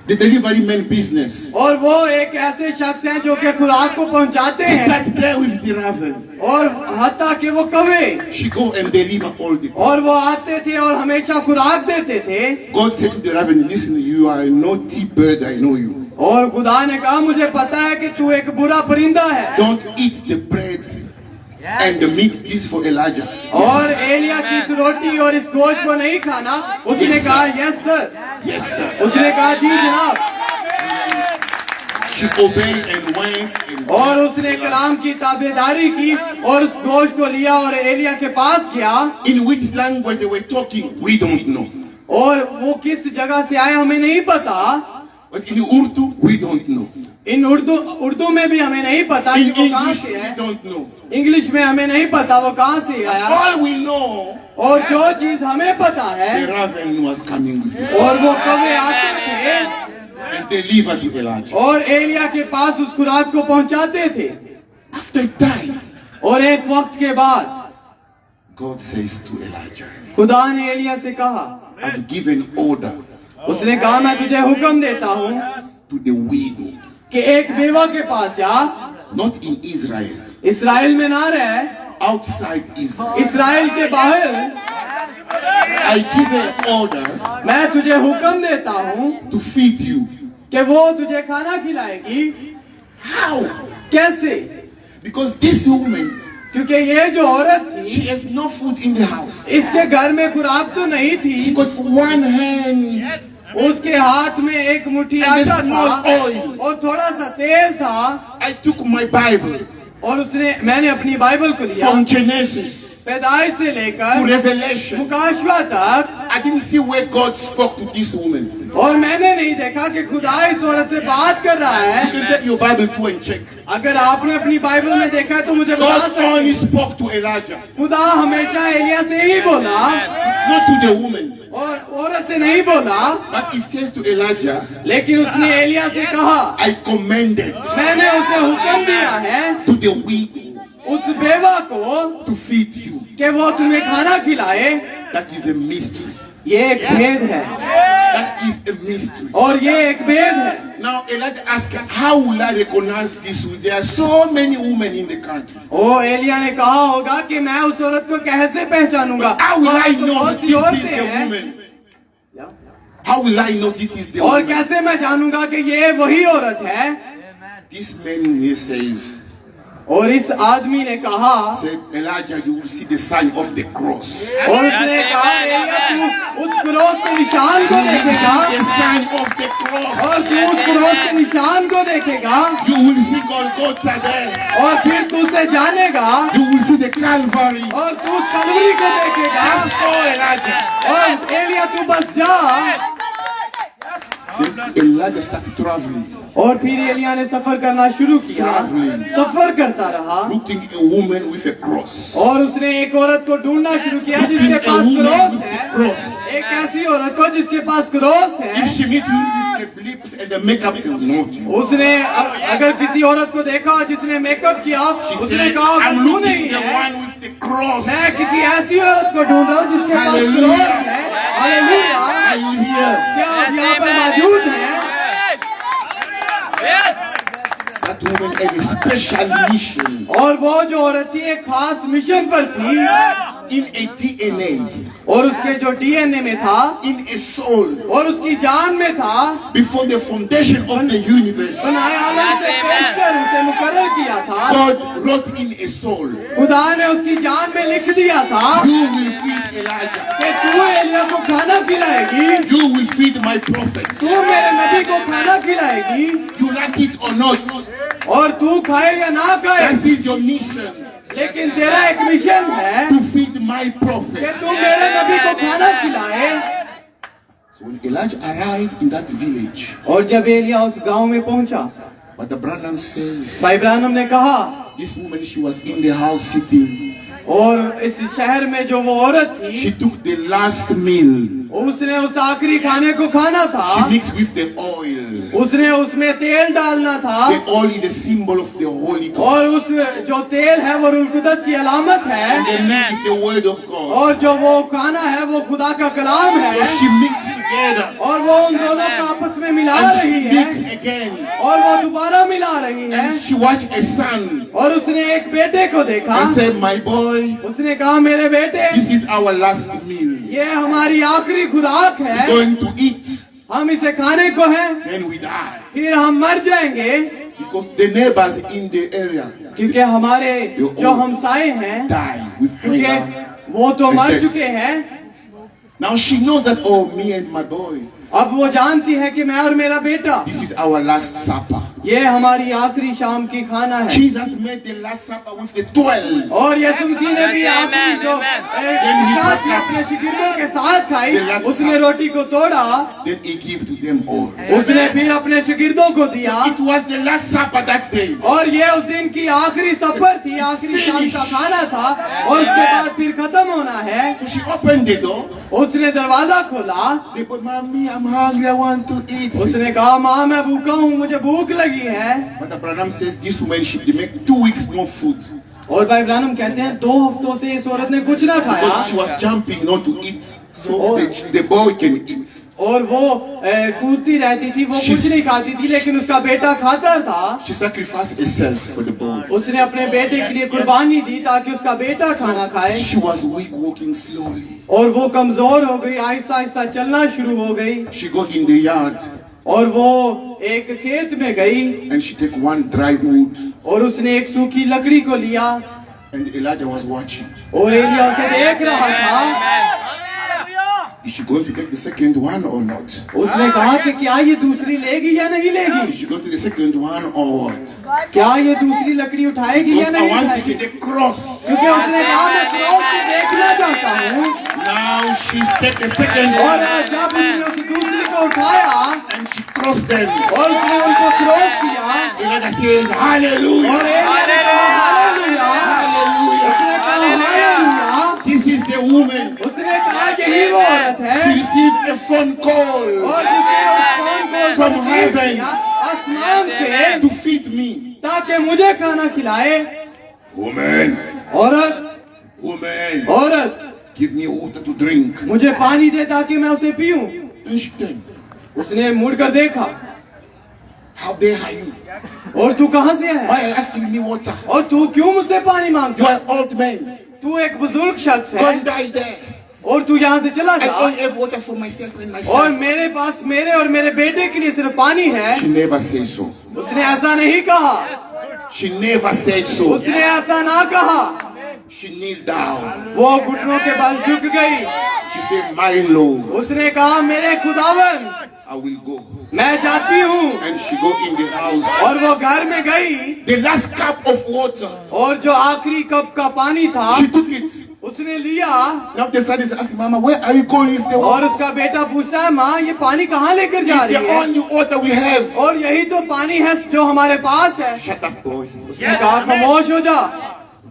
the delivery men business, और वो एक ऐसे शख्स हैं जो कि खुराक को पहुंचाते हैं start there with the raven. और हत्ता कि वो कौवे She go and deliver all the. और वो आते थे और हमेशा खुराक देते थे। God said to the raven, listen, you are a naughty bird, I know you. और खुदा ने कहा मुझे पता है कि तू एक बुरा परिंदा है Don't eat the bread and the meat. This for Elijah. और एलिया की इस रोटी और इस गोश्त को नहीं खाना। उसने कहा यस सर। Yes, sir. उसने कहा जी जनाब। She obeyed and went and और उसने कलाम की ताबेदारी की और उस गोश्त को लिया और एलिया के पास गया। in which language they were talking, we don't know. और वो किस जगह से आए हमें नहीं पता। But in Urdu, we don't know. इन उर्दू में भी हमें नहीं पता कि In वो कहाँ English, से we है। don't know. इंग्लिश में हमें नहीं पता वो कहाँ से आया। All we know, और जो चीज हमें पता है the raven was coming with it और वो कौवे आते थे and delivered to Elijah. और एलिया के पास उस खुराक को पहुंचाते थे। After time, और एक वक्त के बाद God says to Elijah, खुदा ने एलिया से कहा, I've given order उसने कहा मैं तुझे हुक्म देता हूँ to the widow, कि एक बेवा के पास जा, not in Israel, इसराइल में ना रह, outside Israel. इसराइल के बाहर। I give her order मैं तुझे हुक्म देता हूँ to feed you. कि वो तुझे खाना खिलाएगी। How? कैसे? Because this woman, क्योंकि ये जो औरत थी she has no food in the house. इसके घर में खुराक तो नहीं She थी। got one hand उसके हाथ में एक मुट्ठी and a आटा small था oil. और थोड़ा सा तेल था। I took my Bible और मैंने अपनी बाइबल को लिया from Genesis पैदाइश से to लेकर Revelation. मुकाशवा तक I didn't see where God spoke to this woman. और मैंने नहीं देखा कि खुदा इस औरत से बात कर रहा You है। can take your Bible too and check. अगर आपने अपनी बाइबल में देखा है तो मुझे बता God only सकते। spoke to Elijah, खुदा हमेशा एलिया से ही बोला not to the woman. और औरत से नहीं बोला। But he says to Elijah, लेकिन उसने एलिया से कहा I commanded मैंने उसे हुक्म दिया है to the widow उस बेवा को to feed you. कि वो तुम्हें खाना खिलाए। That is a mystery. ये एक भेद है That is a mystery. और ये एक भेद है। Now Elijah asked, how will I recognize this? There are so many women in the country. ओ एलिया ने कहा होगा कि मैं उस औरत को कैसे पहचानूंगा। How will I know बहुत this सी is औरतें the हैं woman? How will I know this is the और woman? कैसे मैं जानूंगा कि ये वही औरत है। This man here says, और इस आदमी ने कहा said, Elijah, you will see the sign of the cross. और उसने कहा एलिया तू उस क्रोस के निशान को देखेगा The sign of the cross. और तू उस क्रोस के निशान को देखेगा You will see Golgotha there. और फिर तू उसे जानेगा You will see the Calvary. और तू उस कलवरी को देखेगा। Oh, Elijah. और एलिया तू बस जा। Then Elijah started traveling, और फिर एलिया ने सफर करना शुरू किया। सफर करता रहा looking a woman with a cross. और उसने एक औरत को ढूंढना शुरू किया जिसके पास क्रोस है। एक ऐसी औरत को जिसके पास क्रोस है। If she meets you with the lips and the makeup, she will know you. उसने अगर किसी औरत को देखा जिसने मेकअप किया She उसने said, कहा I'm तू looking नहीं the है। one with the cross. मैं किसी ऐसी औरत को ढूंढ रहा हूँ जिसके पास Hallelujah. क्रोस है। हालेलुया। Are you here? क्या आप यहाँ पर मौजूद हैं? That woman had a special mission. और वो जो औरत थी एक खास मिशन पर थी in a DNA, और उसके जो डीएनए में था in a soul, और उसकी जान में था, before the foundation of the universe, बनाए आलम से पेशकर उसे मुकर्रर किया था। God wrote in a soul, खुदा ने उसकी जान में लिख दिया था you will feed Elijah, कि तू एलिया को खाना खिलाएगी, you will feed my prophet. तू मेरे नबी को खाना खिलाएगी, You like it or not, और तू खाए या ना खाए, that is your mission, लेकिन तेरा एक मिशन है to feed my कि prophet. तू मेरे नबी को खाना खिलाए। So when Elijah arrived in that village, और जब एलिया उस गांव में पहुंचा, but the Branham says, भाई ब्रानम ने कहा, this woman, she was in the house sitting. और इस शहर में जो वो औरत She थी, took the last meal. उसने उस आखिरी खाने को खाना था, She mixed with the oil. उसने उसमें तेल डालना था, The oil is a symbol of the Holy Ghost. और उस जो तेल है वो रूह कुदस की अलामत है, The meal is the word of God. और जो वो खाना है वो खुदा का कलाम So है, she mixed together. और वो उन दोनों को आपस में मिला And रही she है, mixed again. और वो दोबारा मिला रही है, And she watched a son और उसने एक बेटे को देखा, and said, my boy, उसने कहा मेरे बेटे, this is our last meal. ये हमारी आखिरी खुराक है, Going to eat, हम इसे खाने को है, then we die. फिर हम मर जाएंगे, Because the neighbors in the area क्योंकि हमारे जो हमसाए हैं, die with क्योंकि hunger. वो तो मर चुके हैं। Now she knows that, oh, me and my boy, अब वो जानती है कि मैं और मेरा बेटा, this is our last supper. ये हमारी आखिरी शाम की खाना है। Jesus made the last supper with the 12. और यीशु मसीह ने भी आखिरी जो साथ ही अपने शिगिर्दों के साथ खाई, उसने रोटी को तोड़ा, Then he gave to them all. उसने फिर अपने शिगिर्दों को दिया, It was the last supper that day. और ये उस दिन की आखिरी सफर थी, आखिरी शाम का खाना था, और उसके बाद फिर खत्म होना है। So she opened the door. उसने दरवाजा खोला, They said, Mommy, I'm hungry, I want to eat. उसने कहा माँ मैं भूखा हूँ, मुझे भूख लगी है। But the Branham says this woman should make 2 weeks no food. और भाई ब्रानम कहते हैं 2 हफ्तों से इस औरत ने कुछ ना खाया, Because she was jumping not to eat. So the boy can eat. और वो कूदती रहती थी, वो कुछ नहीं खाती थी, लेकिन उसका बेटा खाता था। She sacrificed herself for the boy. उसने अपने बेटे के लिए कुर्बानी दी ताकि उसका बेटा खाना खाए, She was weak, walking slowly. और वो कमजोर हो गई, आहिस्ता आहिस्ता चलना शुरू हो गई, She go in the yard और वो एक खेत में गई, and she take one dry wood. और उसने एक सूखी लकड़ी को लिया, And Elijah was watching. और एलिया उसे देख रहा था। Is she going to take the second one or not? उसने कहा कि क्या ये दूसरी लेगी या नहीं Is लेगी, she going to the second one or what? क्या ये दूसरी लकड़ी उठाएगी या Because I नहीं want to see उठाएगी, the cross. क्योंकि उसने कहा मैं क्रॉस को देखना चाहता हूँ। Now she take the second और one जब उसने उस दूसरी को उठाया and she crossed them. और उसने उनको क्रॉस किया, Elijah says, और Hallelujah. एलिया ने कहा हालेलुया, उसने कहा hallelujah, This is the woman. उसने कहा यही वो औरत She है, received a phone call और जिसने उस फोन को From रिसीव heaven. किया आसमान से, to feed me. ताकि मुझे खाना खिलाए। Woman, औरत, woman, औरत, give me water to drink. मुझे पानी दे ताकि मैं उसे पीऊं। And she said, उसने मुड़कर देखा, how dare you? और तू कहाँ से है, Why are you asking me water? और तू क्यों मुझसे पानी You मांगता है, are an old man. तू एक बुजुर्ग शख्स है, Don't die there. और तू यहाँ से चला I जा, only have water for myself and my और son. मेरे पास मेरे और मेरे बेटे के लिए सिर्फ पानी है। She never said so. उसने ऐसा नहीं कहा, She never said so. उसने ऐसा ना कहा, She kneeled down. वो घुटनों के बल झुक गई। She said, my Lord, उसने कहा मेरे खुदावन I will go. मैं जाती हूँ, And she go in the house. और वो घर में गई, The last cup of water, और जो आखिरी कप का पानी था she took it. उसने लिया, Now the son is asking, Mama, where are you going with the और water? उसका बेटा पूछता है माँ ये पानी कहाँ लेकर जा It's रही the है, only water we have. और यही तो पानी है जो हमारे पास है। Shut up, boy. उसने कहा खामोश हो जा,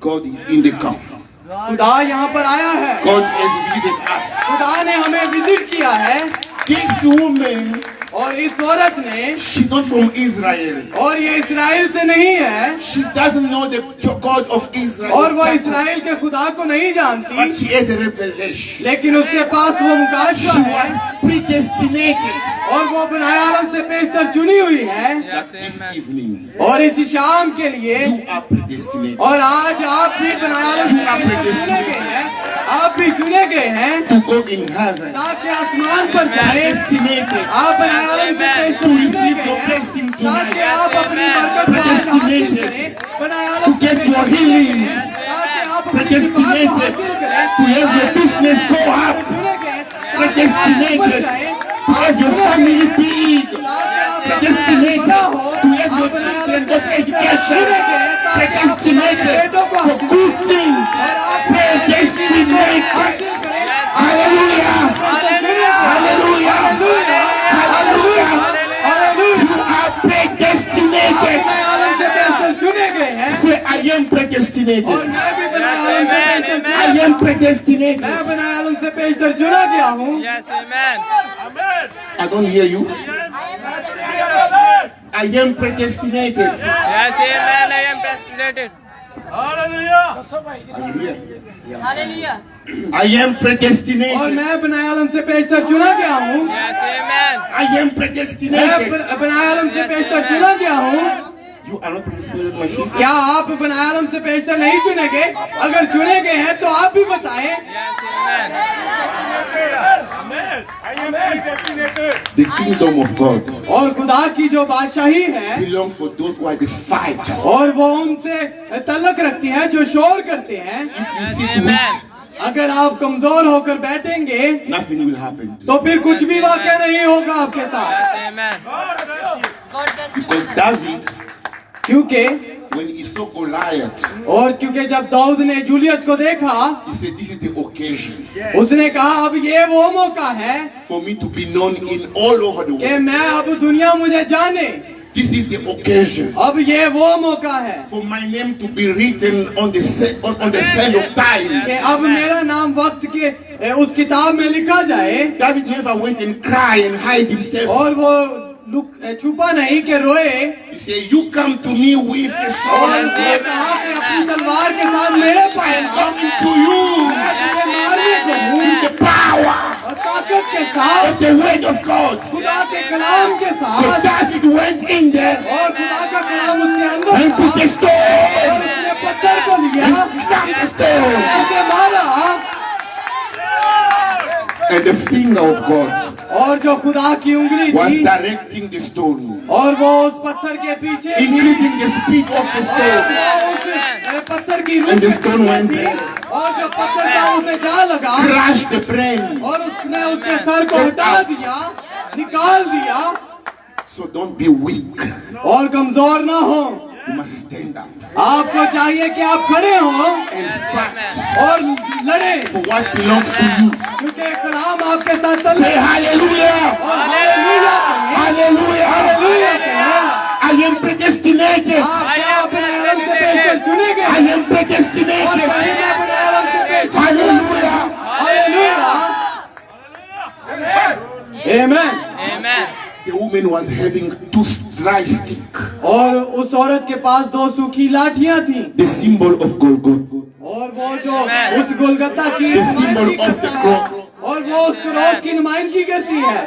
God is in the camp. खुदा यहाँ पर आया है, God has visited us. खुदा ने हमें विजिट किया है। This woman, और इस औरत ने, she's not from Israel. और ये इस्राएल से नहीं है, She doesn't know the God of Israel. और वो इस्राएल के खुदा को नहीं But जानती, she has a revelation. लेकिन उसके पास वो मुकाशफा She है, was predestinated और वो बनाए आलम से पेशतर चुनी हुई है। that this evening और इस शाम के लिए, you are predestinated. और आज आप भी बनाए आलम से You are पेशतर चुने गए हैं, आप भी चुने गए हैं to go in heaven. ताकि आसमान पर जाए। Predestinated आप बनाए आलम से पेश to receive your blessing ताकि tonight. आप अपनी बरकत को हासिल करें। बनाए आलम To get your healings. ताकि आप अपनी Predestinated बीमार को हासिल करें। to have your business go up. चुने गए ताकि आप ऊपर Predestinated जाएं। to have your family big. ताकि आप Predestinated बड़ा हो। to have your children get education. Predestinated for good things. Predestinated. Hallelujah. Hallelujah. Hallelujah. You are predestinated. चुने गए हैं Say, I am और predestinated. मैं भी बनाए आलम से पेशतर I am predestinated. मैं बनाए आलम से पेशतर चुना गया हूँ। Yes, amen. I don't hear you. I am predestinated. Yes, amen. I am predestinated. Hallelujah. I am और predestinated. मैं बनाए आलम से पेशतर चुना गया हूँ। Yes, amen. I am मैं predestinated. बनाए आलम से पेशतर चुना गया हूँ। You are not predestinated, my sister. क्या आप बनाए आलम से पेशतर नहीं चुने गए? अगर चुने गए हैं तो आप भी बताएं। The kingdom of God और खुदा की जो बादशाही है belongs for those who are the fight. और वो उनसे तल्लक रखती है जो शोर करते हैं। You sit weak, Amen. अगर आप कमजोर होकर बैठेंगे nothing will happen to you. तो फिर कुछ भी वाक़या नहीं होगा आपके साथ। Yes, amen. Because David, क्योंकि when he saw Goliath, और क्योंकि जब दाऊद ने जूलियत को देखा he said, this is the occasion उसने कहा अब ये वो मौका है for me to be known in all over the कि world. मैं अब दुनिया मुझे जाने। This is the occasion अब ये वो मौका है for my name to be written on the sand of time. कि अब मेरा नाम वक्त के उस किताब में लिखा जाए। David never went and cried and hide himself. और वो छुपा नहीं कि रोए He said, you come to me with a और sword. उसने कहा कि अपनी तलवार के साथ मेरे पास आओ। Coming to you मैं तुझे मारने को हूँ with the power और ताकत के साथ of the word of God. खुदा के कलाम के So साथ David went in there और खुदा का कलाम उसके अंदर and था put the और stone उसने पत्थर को लिया and stamped the stone. उसे मारा And the finger of God और जो खुदा की उंगली was थी directing the stone, और वो उस पत्थर के पीछे थी increasing the speed of the और stone. वो उस पत्थर की And the stone went there. और जो पत्थर था उसे जा लगा Crushed the brain. और उसने उसके सर को हटा दिया निकाल दिया। So don't be weak. और कमजोर ना हो You must stand up आपको चाहिए कि आप खड़े हो and fight और लड़े for what belongs to you. क्योंकि कलाम आपके साथ Say चल hallelujah. और हालेलुया कहें, Hallelujah. हालेलुया कहें। I am predestinated. आप क्या अपने आलम से पेशतर चुने I गए am और predestinated. कहीं मैं अपने आलम से पेशतर Hallelujah. Hallelujah amen. Amen. The woman was having two dry sticks, और उस औरत के पास दो सूखी लाठियां थी the symbol of Golgotha. और वो जो उस गोलगत्ता की The symbol नुमाइंदगी of the करता है cross. और वो उस क्रॉस की नुमाइंदगी करती है।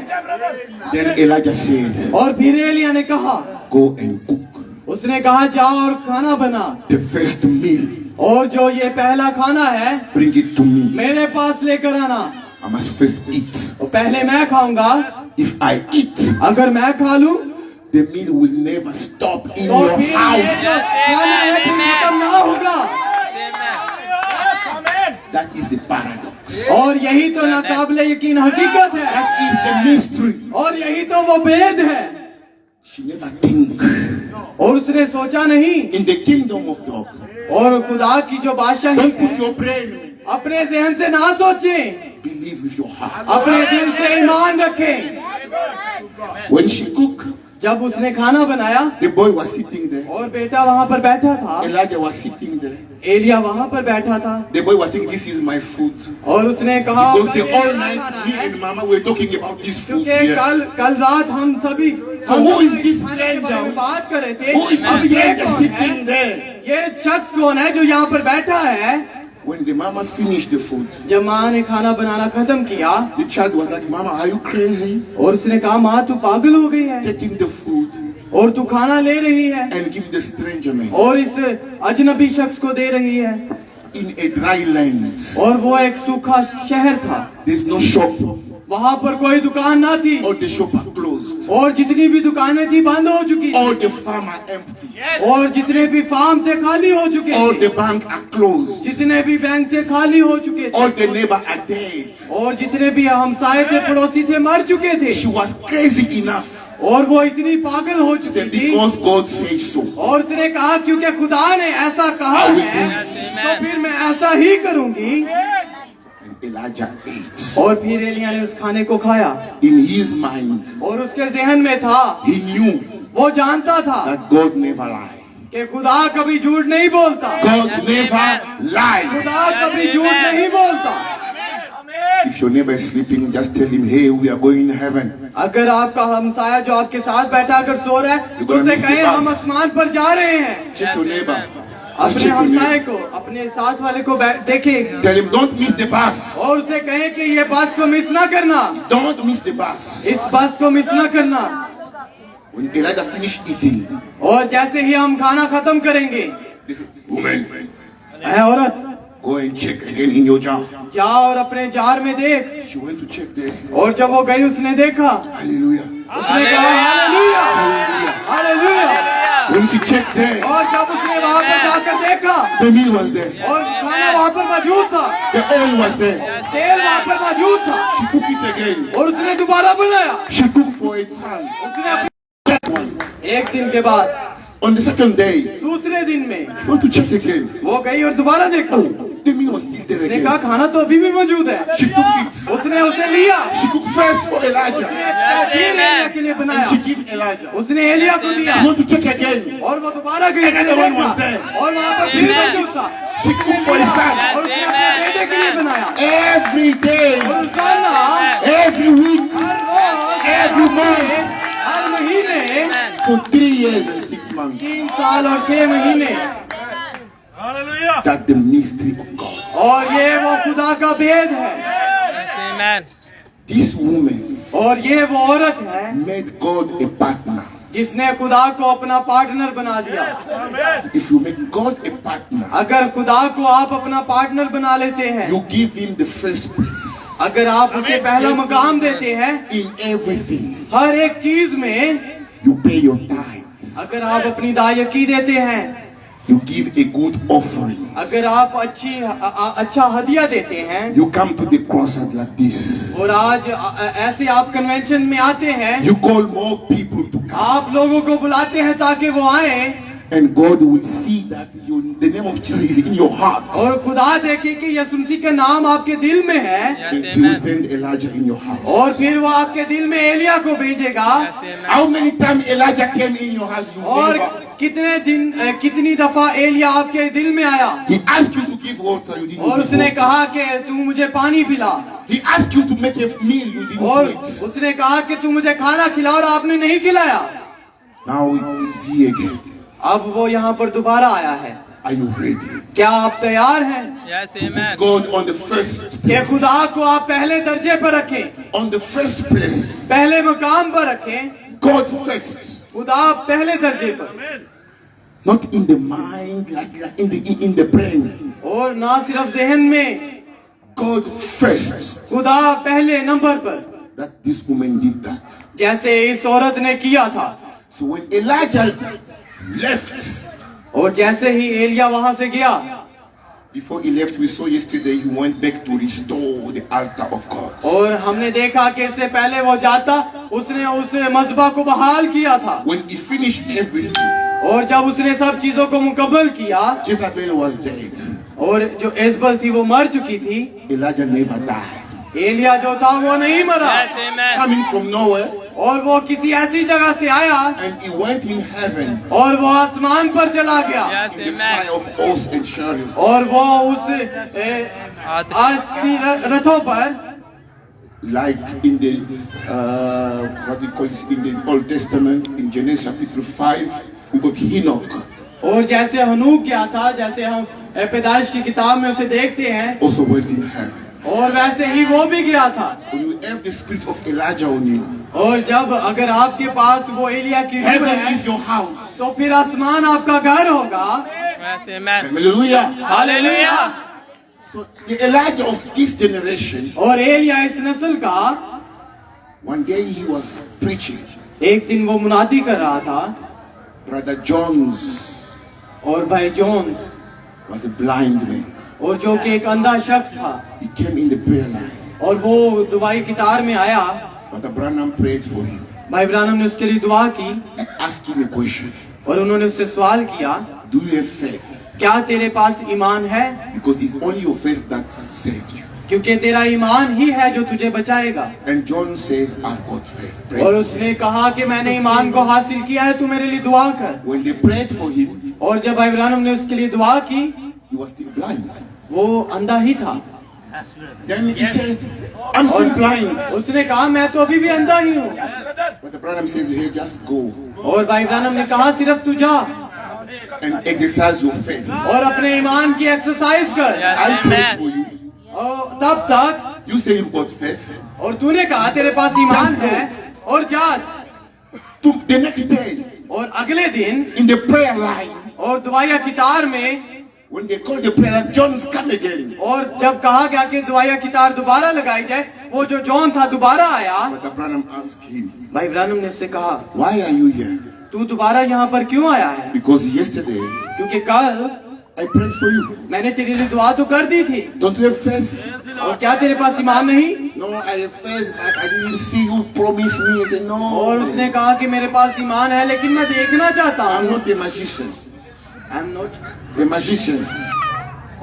Then Elijah said, और फिर एलिया ने कहा go and cook उसने कहा जाओ और खाना बना the first meal. और जो ये पहला खाना है Bring it to me. मेरे पास लेकर आना I must first eat. और पहले मैं खाऊंगा। If I eat, अगर मैं खा लूं the meal will never stop in तो your फिर ये house. जो खाना है फिर खत्म ना होगा। Amen. That is the paradox. और यही तो नाकाबिले यकीन हकीकत है That is the mystery. और यही तो वो भेद है। She never think. और उसने सोचा नहीं In the kingdom of God, और खुदा की जो बादशाही don't put है your brain. अपने जहन से ना सोचें Believe with your heart. अपने दिल से ईमान रखें। When she cooked, जब उसने खाना बनाया the boy was sitting there. और बेटा वहाँ पर बैठा था Elijah was sitting there. Elia वहाँ पर बैठा था The boy was saying, this is my food. और उसने कहा Because "होगा the ये all मेरा night, खाना me है।" and mama were talking about this food क्योंकि here. कल रात हम सभी So who is this खाने के बारे में stranger? बात कर रहे थे। Who is अब this ये stranger कौन sitting है there? ये शख्स कौन है जो यहाँ पर बैठा है। When the mama finished the food, जब माँ ने खाना बनाना खत्म किया the child was like, Mama, are you crazy? और उसने कहा माँ तू पागल हो गई है Taking the food और तू खाना ले रही है and give the stranger man. और इस अजनबी शख्स को दे रही है। in a dry land. और वो एक सूखा शहर था, There's no shop. वहाँ पर कोई दुकान ना थी, All the shops are closed. और जितनी भी दुकानें थी बंद हो चुकी थी, All the farms are empty. और जितने भी फार्म थे खाली हो चुके All थे, the banks are closed. जितने भी बैंक थे खाली हो चुके थे, All the neighbors are dead. और जितने भी हमसाये थे पड़ोसी थे मर चुके थे। She was crazy enough. और वो इतनी पागल हो चुकी Said, थी, because God said so. और उसने कहा क्योंकि खुदा ने ऐसा कहा है तो फिर मैं ऐसा ही करूंगी। And Elijah ate. और फिर एलिया ने उस खाने को खाया, In his mind, और उसके जहन में था, he knew वो जानता था that God never lied. कि खुदा कभी झूठ नहीं बोलता, God never lied. खुदा कभी झूठ नहीं बोलता। If your neighbor is sleeping, just tell him, hey, we are going to heaven. अगर आपका हमसाया जो आपके साथ बैठा कर सो रहा है तो उसे कहें हम आसमान पर जा रहे हैं। Check your neighbor. Just अपने check your हमसाये neighbor. को, अपने साथ वाले को देखें Tell him, don't miss the bus. और उसे कहें कि ये बस को मिस ना करना, Don't miss the bus. इस बस को मिस ना करना। When Elijah finished eating, और जैसे ही हम खाना खत्म करेंगे, this woman, ऐ औरत go and check again in your jar. जा और अपने जार में देख। She went to check there. और जब वो गई उसने देखा, Hallelujah. उसने कहा hallelujah, hallelujah. When she checked there, और जब उसने वहाँ पर जाकर देखा the meal was there. और खाना वहाँ पर मौजूद था, The oil was there. तेल वहाँ पर मौजूद था, She cooked it again. और उसने दोबारा बनाया। She cooked for its son. उसने एक दिन के बाद On the second day, दूसरे दिन में she went to check again. वो गई और दोबारा देखा, The meal was still there उसने कहा again. खाना तो अभी भी मौजूद है। She took it. उसने उसे लिया, She cooked first for Elijah. उसने फिर एलिया के लिए बनाया, And she gave Elijah. उसने एलिया को दिया, She went to check again. और वो दोबारा गई, उसने Another one was देखा, there. और वहाँ पर फिर मौजूद था, She cooked for his son. और उसने अपने बेटे के लिए बनाया। Every day, और रोजाना, every week, हर रोज, every month, हर महीने, for 3 years and 6 months. 3 साल और 6 महीने। That's the mystery of God. और ये वो खुदा का भेद है। Amen. This woman और ये वो औरत है made God a partner. जिसने खुदा को अपना पार्टनर बना दिया। If you make God a partner, अगर खुदा को आप अपना पार्टनर बना लेते हैं, you give him the first place अगर आप उसे पहला मकाम देते हैं in everything. हर एक चीज में, You pay your tithes. अगर आप अपनी दायकी देते हैं, You give a good offering. अगर आप अच्छा हदिया देते हैं, You come to the cross like this. और आज ऐसे आप कन्वेंशन में आते हैं, You call more people to come. आप लोगों को बुलाते हैं ताकि वो आए, And God will see that the name of Jesus is in your heart. और खुदा देखे कि यीशु मसीह का नाम आपके दिल में है, And He will send Elijah in your heart. और फिर वो आपके दिल में एलिया को भेजेगा। How many times Elijah came in your house? You और never. कितनी दफा एलिया आपके दिल में आया, He asked you to give water. You didn't और give उसने water. कहा कि तू मुझे पानी पिला, He asked you to make a meal. You didn't और do it. उसने कहा कि तू मुझे खाना खिला, और आपने नहीं खिलाया। Now he is here again. अब वो यहाँ पर दोबारा आया है। Are you ready? क्या आप तैयार हैं Yes, amen. God on the first कि place. खुदा को आप पहले दर्जे पर रखें, On the first place. पहले मकाम पर रखें, God first. खुदा पहले दर्जे पर, Not in the mind, like in the brain. और ना सिर्फ जहन में, God first. खुदा पहले नंबर पर, That this woman did that. जैसे इस औरत ने किया था। So when Elijah left, और जैसे ही एलिया वहां से गया, before he left, we saw yesterday he went back to restore the altar of God. और हमने देखा कि इससे पहले वो जाता, उसने उस मज़बा को बहाल किया था, When he finished everything, और जब उसने सब चीजों को मुकम्मल किया, Jezebel was dead. और जो एजबल थी वो मर चुकी थी, Elijah never died. एलिया जो था वो नहीं मरा, Yes, amen. Coming from nowhere, और वो किसी ऐसी जगह से आया, and he went in heaven और वो आसमान पर चला गया, Yes, in the amen. fire of horse and chariot. और वो उस आज की रथों पर, Like in the what we call it in the Old Testament, in Genesis chapter 5, we got Enoch, और जैसे हनूक गया था, जैसे हम पैदाइश की किताब में उसे देखते हैं, also went in heaven. और वैसे ही वो भी गया था। When you have the spirit of Elijah on you, और जब अगर आपके पास वो एलिया की रूह heaven है, is your house. तो फिर आसमान आपका घर होगा। Yes, amen. Hallelujah. Hallelujah. So the Elijah of this generation, और एलिया इस नस्ल का one day he was preaching. एक दिन वो मुनादी कर रहा था Brother Jones और भाई Jones was a blind man. और जो कि एक अंधा शख्स था He came in the prayer line. और वो दुआई कितार में आया। Brother Branham prayed for him. भाई ब्रानम ने उसके लिए दुआ की He asked him a question. और उन्होंने उससे सवाल किया, Do you have faith? क्या तेरे पास ईमान है? Because it's only your faith that saved you. क्योंकि तेरा ईमान ही है जो तुझे बचाएगा। And John says, I've got faith. Pray. और उसने कहा कि मैंने ईमान को हासिल किया है, तू मेरे लिए दुआ कर। When they prayed for him, और जब भाई ब्रानम ने उसके लिए दुआ की, he was still blind. वो अंधा ही था। Then he said, I'm still blind. उसने कहा मैं तो अभी भी अंधा ही हूँ। But the Branham says, hey, just go और भाई ब्रानम ने कहा सिर्फ तू जा and exercise your faith. और अपने ईमान की एक्सरसाइज कर। I'll pray for you. और तब तक You say you've got faith. और तूने कहा तेरे पास ईमान है और जा। The next day, और अगले दिन in the prayer line, और दुआया कितार में when they called the prayer line, John's come again. और जब कहा गया कि दुआया कितार दोबारा लगाई जाए, वो जो जॉन था दोबारा आया। But Branham asked him, भाई ब्रानम ने उससे कहा, why are you here? तू दोबारा यहाँ पर क्यों आया है? Because yesterday क्योंकि कल I prayed for you. मैंने तेरे लिए दुआ तो कर दी थी। Don't you have faith? और क्या तेरे पास ईमान नहीं? No, I have faith, but I didn't see you promise me. I said, और no, उसने कहा कि मेरे पास ईमान है लेकिन मैं देखना चाहता I'm हूँ। not a magician. I'm not A magician.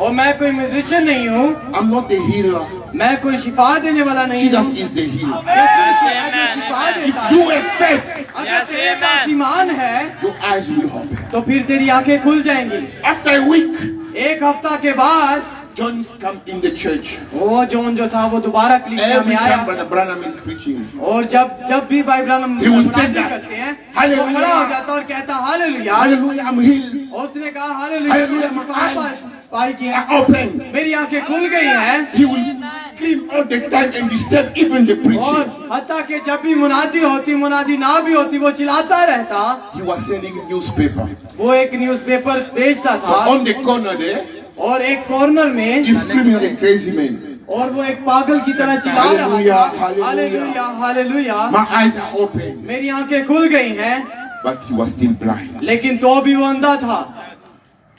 और मैं कोई म्यूजिशियन नहीं हूँ, I'm not a healer. मैं कोई शिफा देने वाला नहीं हूँ। Jesus is the healer. शिफा देता है। You have faith, अगर तेरे पास ईमान है your eyes will open. तो फिर तेरी आंखें खुल जाएंगी। After a week, एक हफ्ता के बाद John's come in the church. वो जॉन जो था वो दोबारा कलीसिया Every में time आया। Brother Branham is preaching, और जब भी भाई ब्रानम He will मुनादी stand up. करते हैं, Hallelujah. वो खड़ा हो जाता और कहता हालेलुया। hallelujah, I'm healed. और उसने कहा हालेलुया, Hallelujah, मेरी my शिफा पाई की है। I open. मेरी आंखें खुल गई हैं। He will scream all the time and disturb even the और preaching. हत्ता कि जब भी मुनादी होती मुनादी ना भी होती वो चिल्लाता रहता। He was selling newspaper. वो एक न्यूज़पेपर बेचता So था on the corner there, और एक कॉर्नर में he's screaming like a crazy man. और वो एक पागल की तरह चिल्ला रहा हालेलुया, था hallelujah. Hallelujah hallelujah. My eyes are open. मेरी आंखें खुल गई हैं But he was still blind. लेकिन तो भी वो अंधा था।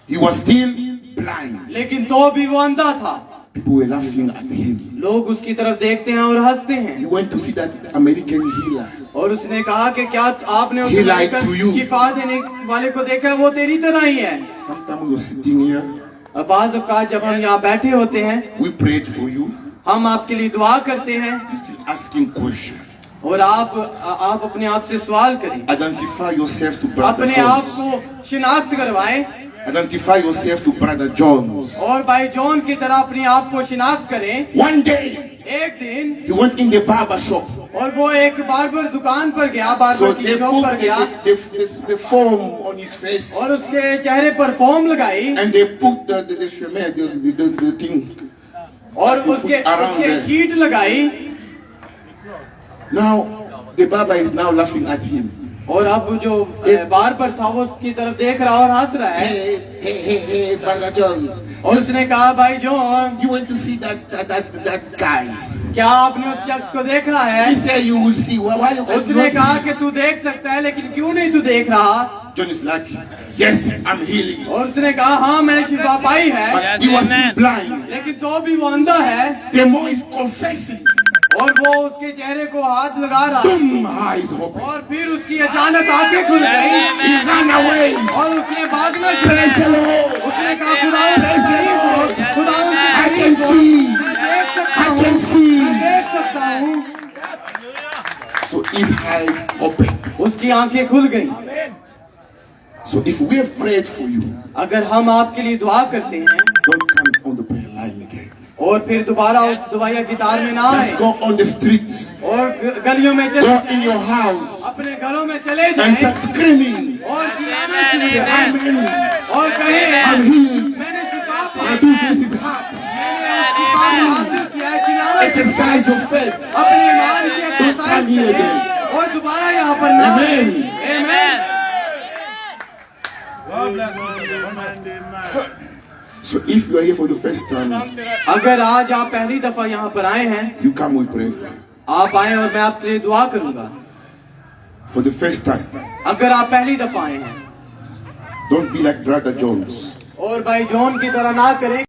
He was still blind. लेकिन तो भी वो अंधा था। People were laughing at him. लोग उसकी तरफ देखते हैं और हंसते हैं। He went to see that American healer. और उसने कहा कि क्या आपने He उसे lied to you. शिफा देने वाले को देखा, वो तेरी तरह ही है। Sometimes we were sitting here, और बाज़ औक़ात जब हम यहाँ बैठे होते हैं, we prayed for you, हम आपके लिए दुआ करते हैं you're still asking questions. और आप अपने आप से सवाल करें, Identify yourself to Brother अपने आप Jones. को शिनाख्त करवाएं Identify yourself to Brother Jones. और भाई जॉन की तरह अपने आप को शिनाख्त करें। One day, एक दिन he went in the barber shop. और वो एक बार्बर दुकान पर गया, So बार्बर की they शॉप पर put गया the foam on his face. और उसके चेहरे पर फोम लगाई And they put the shemeh, the thing. और उसके Around उसके there. शीट लगाई। Now, the barber is now laughing at him. और अब जो बार्बर था वो उसकी तरफ देख रहा और हंस रहा है। Hey, Brother Jones. और उसने कहा भाई John, You went to see that guy. क्या आपने उस शख्स को देखा है? He said you will see. Why you उसने not कहा see? कि तू देख सकता है लेकिन क्यों नहीं तू देख रहा? John is like, yes, I'm healing. और उसने कहा हाँ मैंने शिफा पाई है, But he was still blind. लेकिन तो भी वो अंधा है। The more he's confessing, और वो उसके चेहरे को हाथ लगा रहा boom, eyes open. और फिर उसकी अचानक आंखें खुल गई He ran away. और उसने भागना शुरू Praise the किया। Lord. उसने कहा खुदावंद की तारीफ हो, खुदावंद की I तारीफ can हो। see. मैं देख सकता I हूँ, can see. मैं देख सकता हूँ। So his eyes open. उसकी आंखें खुल गई। So if we have prayed for you, अगर हम आपके लिए दुआ करते हैं don't come on the prayer line again. और फिर दोबारा उस दुआया कितार में ना आए Let's go on the streets. और गलियों में Go चले, in your house अपने घरों में चले and जाएं start screaming. और चिल्लाना शुरू करें Amen. और कहें I'm healed. मैंने शिफा My पाई है, business is hot. मैंने उस शिफा को हासिल किया है। चिल्लाना शुरू Exercise करें, your faith. अपने ईमान की Don't एक्सरसाइज come here करें again. और दोबारा यहाँ पर ना आए। Amen. Amen. So if you are here for the first time, अगर आज आप पहली दफा यहाँ पर आए हैं, you come with prayer. आप आए और मैं आपके लिए दुआ करूंगा। For the first time, अगर आप पहली दफा आए हैं, don't be like Brother Jones. और भाई जॉन की तरह ना करें